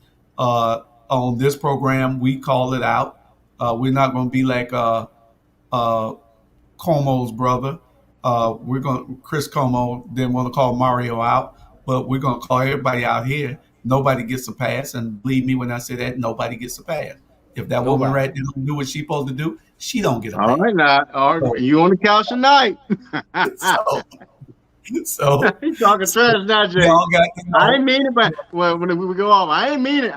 on this program, we call it out. We're not going to be like Cuomo's brother. Chris Cuomo didn't want to call Mario out, but we're going to call everybody out here. Nobody gets a pass, and believe me when I say that, nobody gets a pass. If that woman right there don't do what she's supposed to do, she don't get a pass. All right, now, you on the couch tonight? So he's talking trash now, Jay. I ain't mean it, but when we go off, I ain't mean it.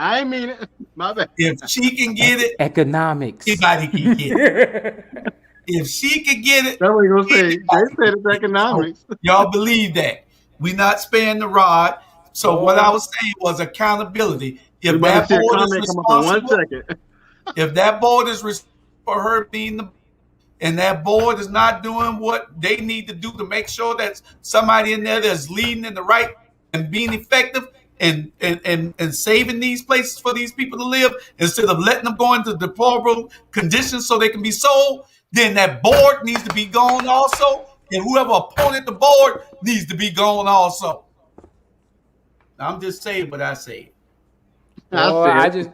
My bad. If she can get it, economics. Anybody can get it. If she can get it, that's what you're gonna say. They said it's economics. So y'all believe that? We not sparing the rod. So what I was saying was accountability. If that board is responsible, if that board is responsible for her being the, and that board is not doing what they need to do to make sure that somebody in there that's leading in the right and being effective and saving these places for these people to live instead of letting them go into deplorable conditions so they can be sold, then that board needs to be gone also, and whoever appointed the board needs to be gone also. I'm just saying what I say. I just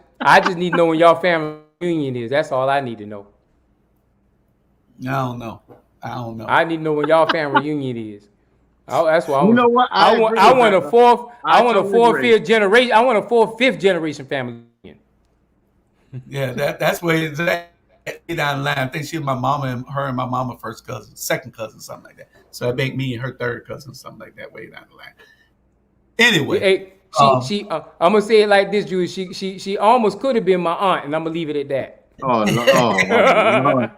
need to know when y'all family reunion is. That's all I need to know. I don't know. I need to know when y'all family reunion is. That's why you know what? I want a fourth, fifth generation. I want a fourth, fifth generation family reunion. Yeah, that's where it's at down the line. I think she was my mama and her and my mama first cousin, second cousin, something like that. So that make me and her third cousin, something like that, way down the line. Anyway, hey, I'm gonna say it like this, Julius. She almost could have been my aunt, and I'm gonna leave it at that. Oh no!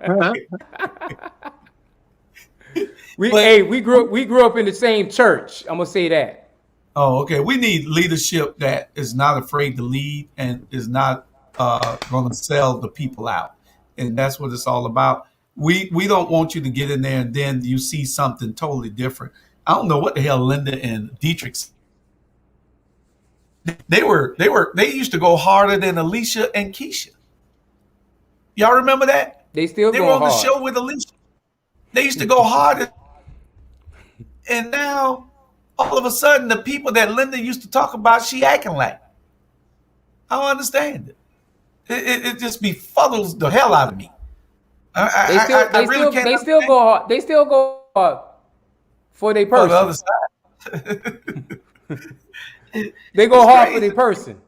We grew up in the same church. I'm gonna say that. Oh, okay. We need leadership that is not afraid to lead and is not going to sell the people out, and that's what it's all about. We don't want you to get in there and then you see something totally different. I don't know what the hell Linda and Dietrich. They used to go harder than Alicia and Keisha. Y'all remember that? They still They were going on the hard. show with Alicia. They used to go hard, and now all of a sudden the people that Linda used to talk about, she acting like. I don't understand it. It just befuddles the hell out of me. I really can't They still understand go hard. They still go hard for their for the person. other side. They go It's hard for their crazy. person.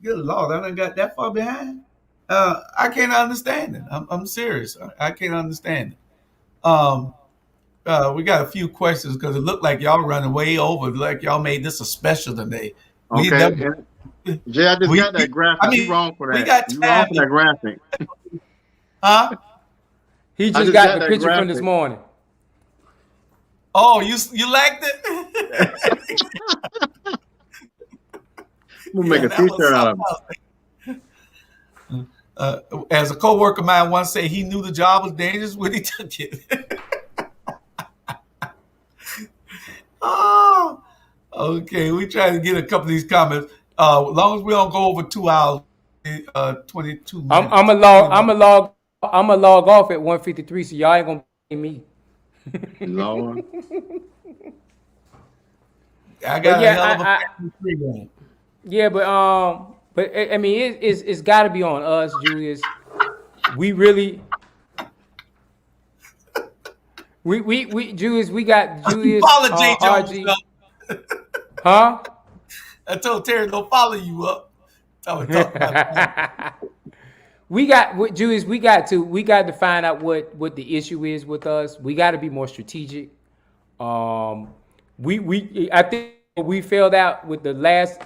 Good Lord, I done got that far behind. I can't understand it. I'm serious. I can't understand it. We got a few questions because it looked like y'all running way over. Like y'all made this a special today. We Okay. never. Jay, I just got We, that graphic. I You mean, wrong for we that. got You wrong time. for that graphic. Huh? He I just just got got the that picture from this graphic. morning. Oh, you liked it? We'll make Yeah, a that was T-shirt out something of it. else. As a coworker of mine once said, he knew the job was dangerous when he took it. Oh, okay. We try to get a couple of these comments. As long as we don't go over 2 hours, 22 minutes. I'm a log off at 1:53, so y'all ain't gonna pay me. Lord. I But got a yeah, hell of a family free game. but I mean, it's got to be on us, Julius. We really, Julius, we got Julius, Follow J. Jones RG, up. huh? I told Terry don't follow you up. Talk about that. Julius, we got to find out what the issue is with us. We got to be more strategic. I think what we failed out with the last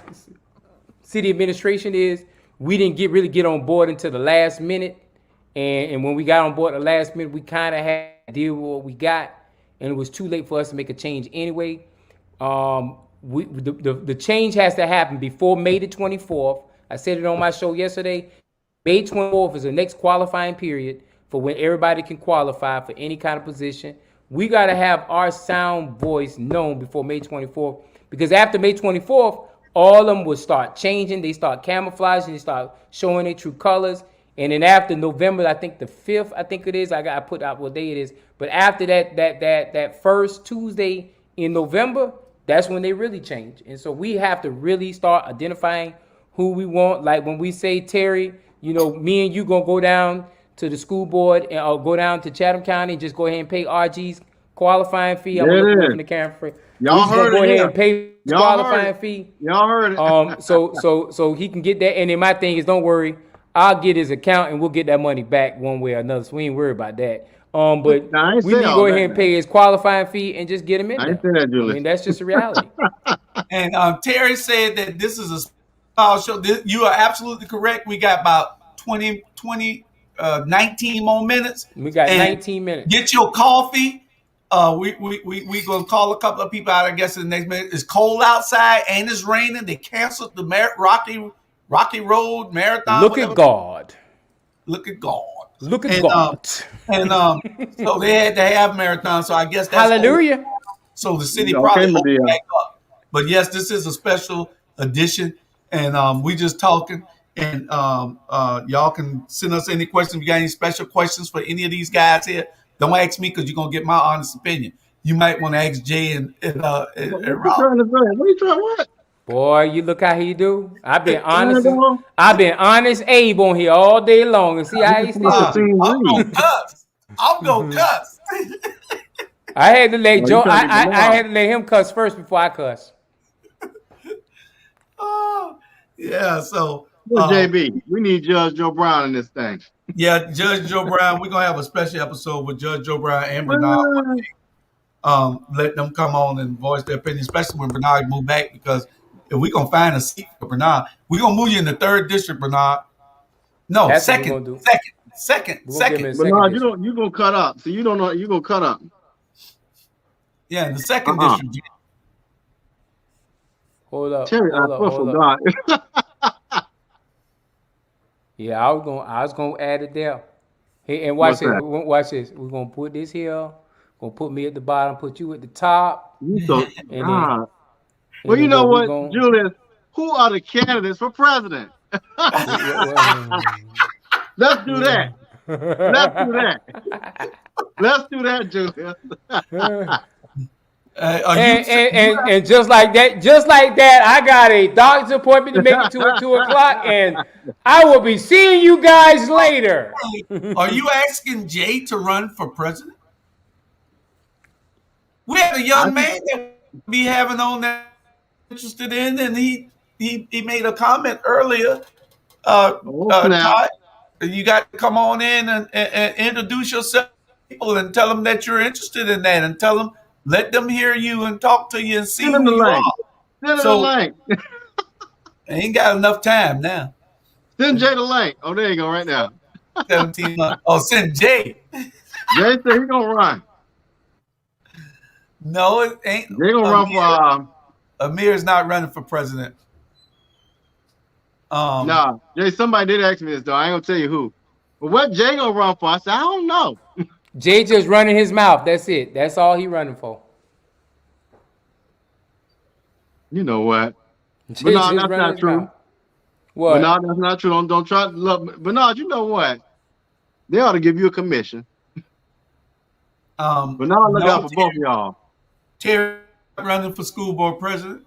city administration is we didn't really get on board until the last minute, and when we got on board at the last minute, we kind of had to deal with what we got, and it was too late for us to make a change anyway. The change has to happen before May the 24th. I said it on my show yesterday. May 24th is the next qualifying period for when everybody can qualify for any kind of position. We got to have our sound voice known before May 24th, because after May 24th, all of them will start changing. They start camouflaging. They start showing their true colors. And then after November, I think the 5th, I think it is. I put out what day it is. But after that first Tuesday in November, that's when they really change. And so we have to really start identifying who we want. Like when we say, Terry, me and you gonna go down to the school board and go down to Chatham County and just go ahead and pay RG's qualifying fee. I'm gonna look away from the camera. We're Y'all just gonna heard go it ahead here. and pay his Y'all heard qualifying it. fee. Y'all heard it. So he can get that. And then my thing is, don't worry, I'll get his account and we'll get that money back one way or another. So we ain't worried about that. But Now, I ain't we say need to all go that ahead and now. pay his qualifying fee and just get him in I there. ain't say that, I Julius. mean, that's just a reality. And Terry said that this is a small show. You are absolutely correct. We got about 19 more minutes. We got And 19 minutes. Get your coffee. We gonna call a couple of people out. I guess in the next minute. It's cold outside and it's raining. They canceled the Rocky Road Marathon. Look at God. Look at God. Look at God. So they had to have marathon. So I guess that's Hallelujah. over. So the city Okay, probably opened Medea. back up. But yes, this is a special edition, and we just talking. And y'all can send us any questions. If you got any special questions for any of these guys here, don't ask me because you're gonna get my honest opinion. You might want to ask Jay and What you Rob. trying to say? What you trying? What? Boy, you look how he do. I've been Dog? honest Abe on here all day long, and see how he still Supposed to do. seem I'm gonna rude. cuss. I'm gonna cuss. I had to let Oh, Joe. you trying to get I them had to let him cuss first before I cuss. Oh, yeah. So Well, JB, we need Judge Joe Brown in this thing. yeah, Judge Joe Brown. We're gonna have a special episode with Judge Joe Brown and Bernard one day. Let them come on and voice their opinion, especially when Bernard move back, because if we're gonna find a seat for Bernard, we're gonna move you in the 3rd district, Bernard. No, That's what we're second, gonna do. second. We're gonna give him a But second no, district. you gonna cut up. So you don't know you gonna cut up. Yeah, in the 2nd Uh-uh. district. Hold up. Terry, I swear for God. Yeah, I was gonna add it there. Hey, and watch What's this. that? Watch this. We're gonna put this here. Gonna put me at the bottom. Put you at the top. You so And then, God. Well, you know what, Julius? Who are the candidates for president? Let's do that. Let's do that. Let's do that, Julius. Are you? And just like that, I got a doctor's appointment to make it to at 2 o'clock, and I will be seeing you guys later. Are you asking Jay to run for president? We had a young man that we having on that interested in, and he made a comment earlier. Todd, you got to come on in and introduce yourself to people and tell them that you're interested in that, and tell them, let them hear you and talk to you and see who you are. Send the link. I ain't got enough time now. Send Jay the link. Oh, there you go, right now. 17 months. Oh, send Jay. Jay said he's gonna run. No, it ain't. They're gonna run for. Amir's not running for president. No, Jay. Somebody did ask me this though. I ain't gonna tell you who. But what Jay gonna run for? I said I don't know. Jay just running his mouth. That's it. That's all he running for. You know what? Bernard, that's not true. What? Bernard, that's not true. Don't try to love Bernard. You know what? They ought to give you a commission. Bernard, look out for both of y'all. Terry running for school board president.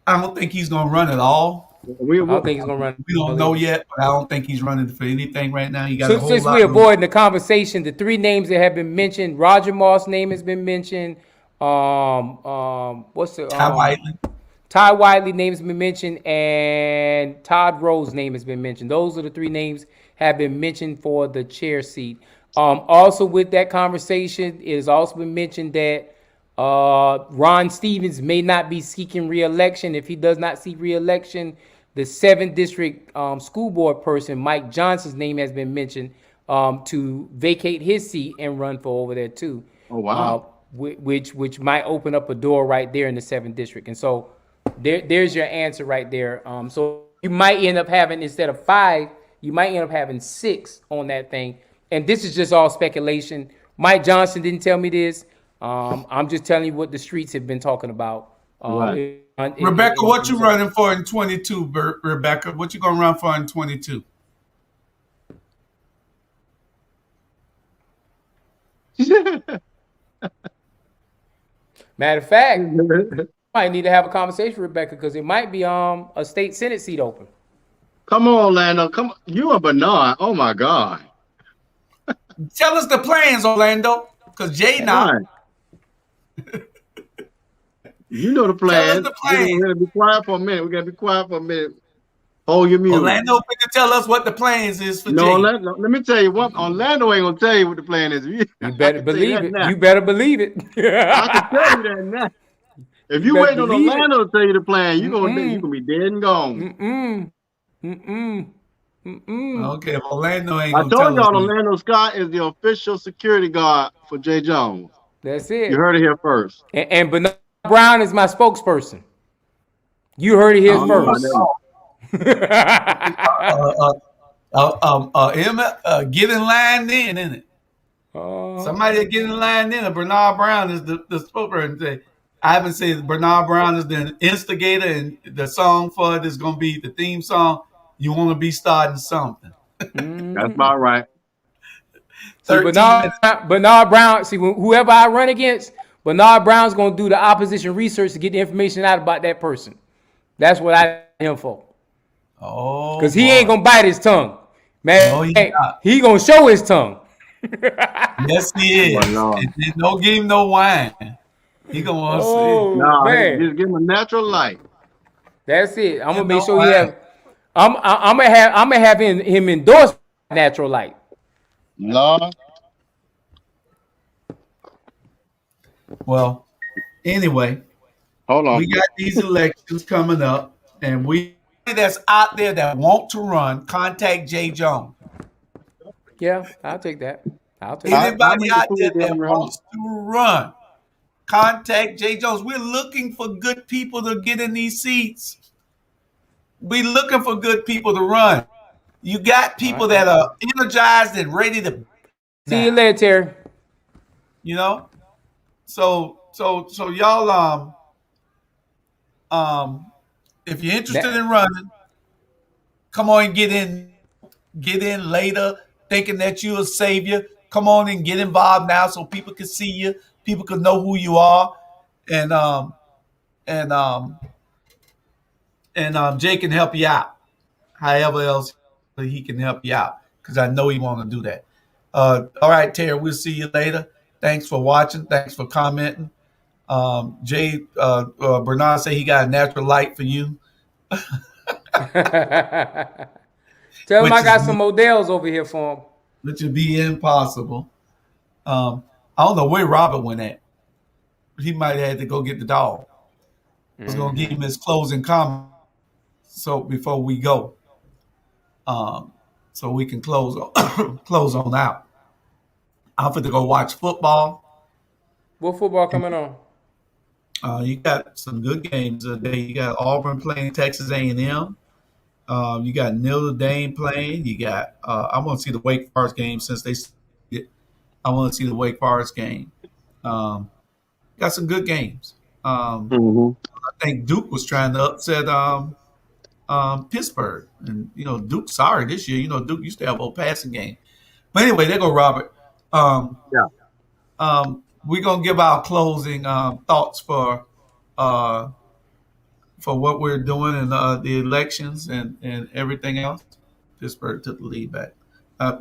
I don't think he's gonna run at all. I don't think he's gonna run. We don't know yet, but I don't think he's running for anything right now. He got a whole since lot we're avoiding the conversation, the three names that have been mentioned: Roger Moss' name has been mentioned. What's the Ty Whiteley? Ty Whiteley name has been mentioned, and Todd Rowe's name has been mentioned. Those are the three names have been mentioned for the chair seat. Also, with that conversation, it has also been mentioned that Ron Stevens may not be seeking re-election. If he does not seek re-election, the 7th District school board person, Mike Johnson's name has been mentioned to vacate his seat and run for over there too. Oh, wow. Which might open up a door right there in the 7th District. And so there's your answer right there. So you might end up having, instead of 5, you might end up having 6 on that thing. And this is just all speculation. Mike Johnson didn't tell me this. I'm just telling you what the streets have been talking about. Right. Rebecca, what you running for in 22, Rebecca? What you gonna run for in 22? Matter of fact, might need to have a conversation with Rebecca because it might be a state Senate seat open. Come on, Orlando. Come on. You and Bernard. Oh my God. Tell us the plans, Orlando, because Jay not. You know the plan. Tell us the plan. We're gonna be quiet for a minute. We're gonna be quiet for a minute. Hold your music. Orlando, can tell us what the plans is for Jay. Orlando, let me tell you what. Orlando ain't gonna tell you what the plan is. You better believe it. You better believe it. I can tell you that now. If you wait on Orlando to tell you the plan, you gonna be dead and gone. Okay, Orlando ain't I gonna tell told y'all us. Orlando Scott is the official security guard for Jay Jones. That's it. You heard it here first. And Bernard Brown is my spokesperson. You heard it here first. Emma, get in line then, isn't it? Somebody that get in line then. Bernard Brown is the spokesperson. I haven't said Bernard Brown is the instigator, and the song for it is going to be the theme song. You want to be starting something. That's about right. See, Bernard Brown, see, whoever I run against, Bernard Brown's going to do the opposition research to get the information out about that person. That's what I him for. Oh, because he ain't going to bite his tongue. Man, no, he going to show his tongue. Yes, he is. Don't give him no wine. He going to want to see. No, man. Just give him a natural light. That's it. I'm going to make sure he have. I'm gonna have him endorse natural light. No. Well, anyway, hold on. We got these elections coming up, and we that's out there that want to run, contact Jay Jones. Yeah, I'll take that. Anybody out there that wants to run, contact Jay Jones. We're looking for good people to get in these seats. We're looking for good people to run. You got people that are energized and ready to. See you later, Terry. You know, so y'all if you're interested in running, come on and get in. get in later thinking that you're a savior. Come on and get involved now so people can see you, people can know who you are, and and um Jay can help you out. However else he can help you out, because I know he want to do that. All right, Terry, we'll see you later. Thanks for watching. Thanks for commenting. Jay Bernard say he got a natural light for you, Tell him I which is got some models over here for him. which would be impossible. I don't know where Robert went at. He might have had to go get the dog. I was gonna give him his closing comment so before we go, um, so we can close close on out. I'm going to go watch football. What football coming on? You got some good games today. You got Auburn playing Texas A&M. You got Notre Dame playing. You got I want to see the Wake Forest game since I want to see the Wake Forest game. Got some good games. Mhm. I think Duke was trying to upset Pittsburgh, and Duke sorry this year. Duke used to have a passing game. But anyway, there go Robert. Yeah. We're gonna give our closing thoughts for what we're doing in the elections and everything else. Pittsburgh took the lead back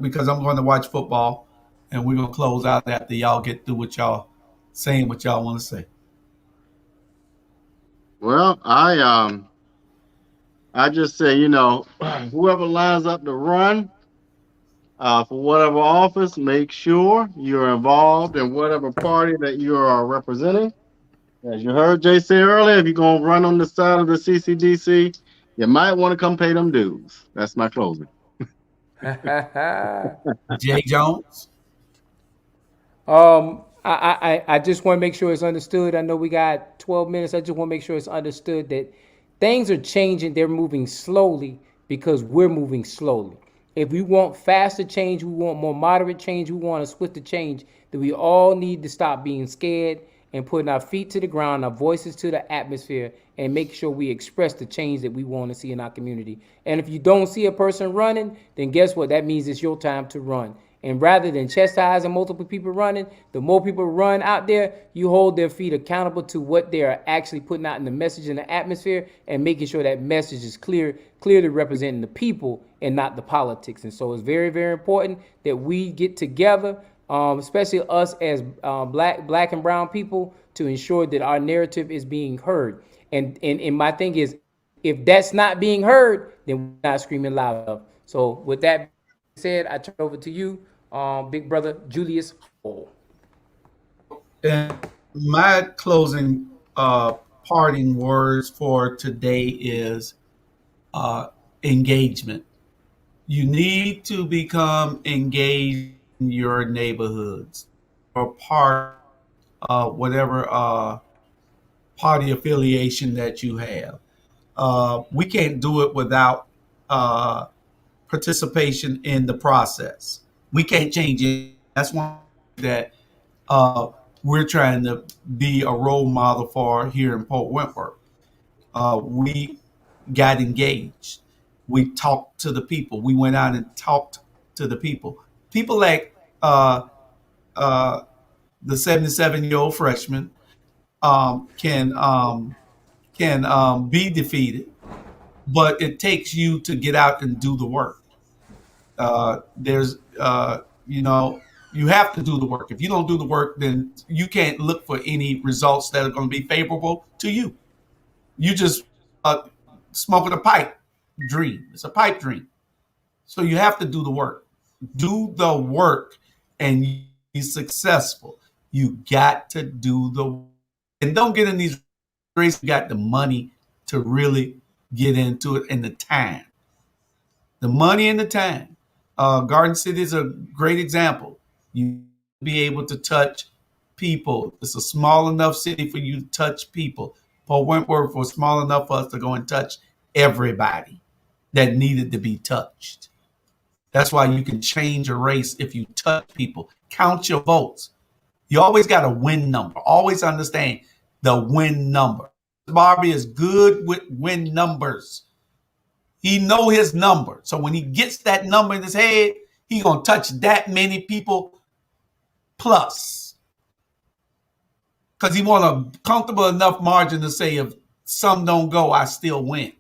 because I'm going to watch football, and we're going to close out after y'all get through what y'all saying, what y'all want to say. Well, I just say, whoever lines up to run for whatever office, make sure you're involved in whatever party that you are representing. As you heard Jay say earlier, if you're going to run on the side of the CCDC, you might want to come pay them dues. That's my closing. Jay Jones. I just want to make sure it's understood. I know we got 12 minutes. I just want to make sure it's understood that things are changing. They're moving slowly because we're moving slowly. If we want faster change, we want more moderate change, we want a swifter change, then we all need to stop being scared and putting our feet to the ground, our voices to the atmosphere, and make sure we express the change that we want to see in our community. And if you don't see a person running, then guess what? That means it's your time to run. And rather than chastising multiple people running, the more people run out there, you hold their feet accountable to what they are actually putting out in the message in the atmosphere and making sure that message is clearly representing the people and not the politics. And so it's very, very important that we get together, especially us as black and brown people, to ensure that our narrative is being heard. And my thing is, if that's not being heard, then we're not screaming loud enough. So with that being said, I turn over to you, big brother Julius Hall. And my closing parting words for today is engagement. You need to become engaged in your neighborhoods or part whatever party affiliation that you have. We can't do it without participation in the process. We can't change it. That's one that we're trying to be a role model for here in Port Wentworth. We got engaged. We talked to the people. We went out and talked to the people. People like the 77-year-old freshman can be defeated, but it takes you to get out and do the work. There's you have to do the work. If you don't do the work, then you can't look for any results that are going to be favorable to you. You just smoking a pipe dream. It's a pipe dream. So you have to do the work. Do the work and be successful. You got to do the work. And don't get in these races. You got the money to really get into it and the time. The money and the time. Garden City is a great example. You be able to touch people. It's a small enough city for you to touch people. Port Wentworth was small enough for us to go and touch everybody that needed to be touched. That's why you can change a race if you touch people. Count your votes. You always got a win number. Always understand the win number. Barbie is good with win numbers. He know his number. So when he gets that number in his head, he gonna touch that many people plus. Because he want a comfortable enough margin to say if some don't go, I still win.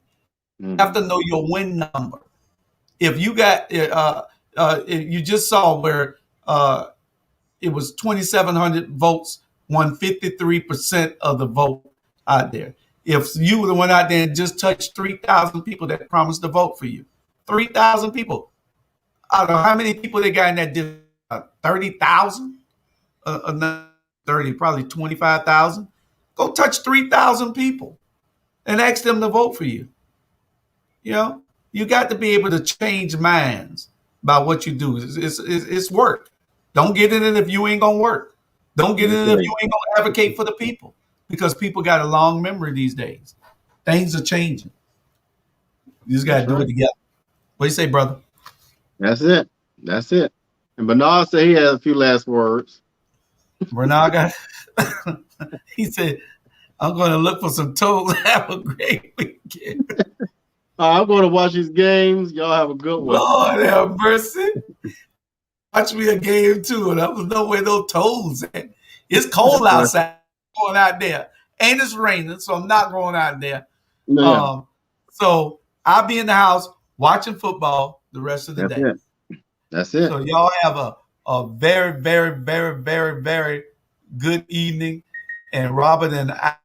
You have to know your win number. If you got, you just saw where it was 2,700 votes, won 53% of the vote out there. If you would have went out there and just touched 3,000 people that promised to vote for you, 3,000 people. I don't know how many people they got in that district. 30,000? 30, probably 25,000. Go touch 3,000 people and ask them to vote for you. You know, you got to be able to change minds by what you do. It's work. Don't get in it if you ain't going to work. Don't get in it if you ain't going to advocate for the people, because people got a long memory these days. Things are changing. You just got to do it together. What do you say, brother? That's it. That's it. And Bernard said he has a few last words. Bernard got, he said, I'm going to look for some toes. Have a great weekend. I'm going to watch these games. Y'all have a good one. Lord have mercy. Watch me a game too, and I don't know where those toes at. It's cold outside. I'm going out there. And it's raining, so I'm not going out there. No. So I'll be in the house watching football the rest of the day. That's it. So y'all have a very, very, very, very, very good evening. And Robert and I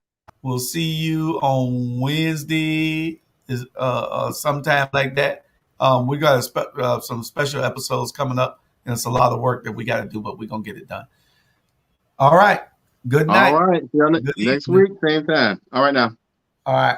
will see you on Wednesday, sometime like that. We got some special episodes coming up, and it's a lot of work that we got to do, but we're going to get it done. All right. Good night. All right. See you next week, same time. All right now. All right.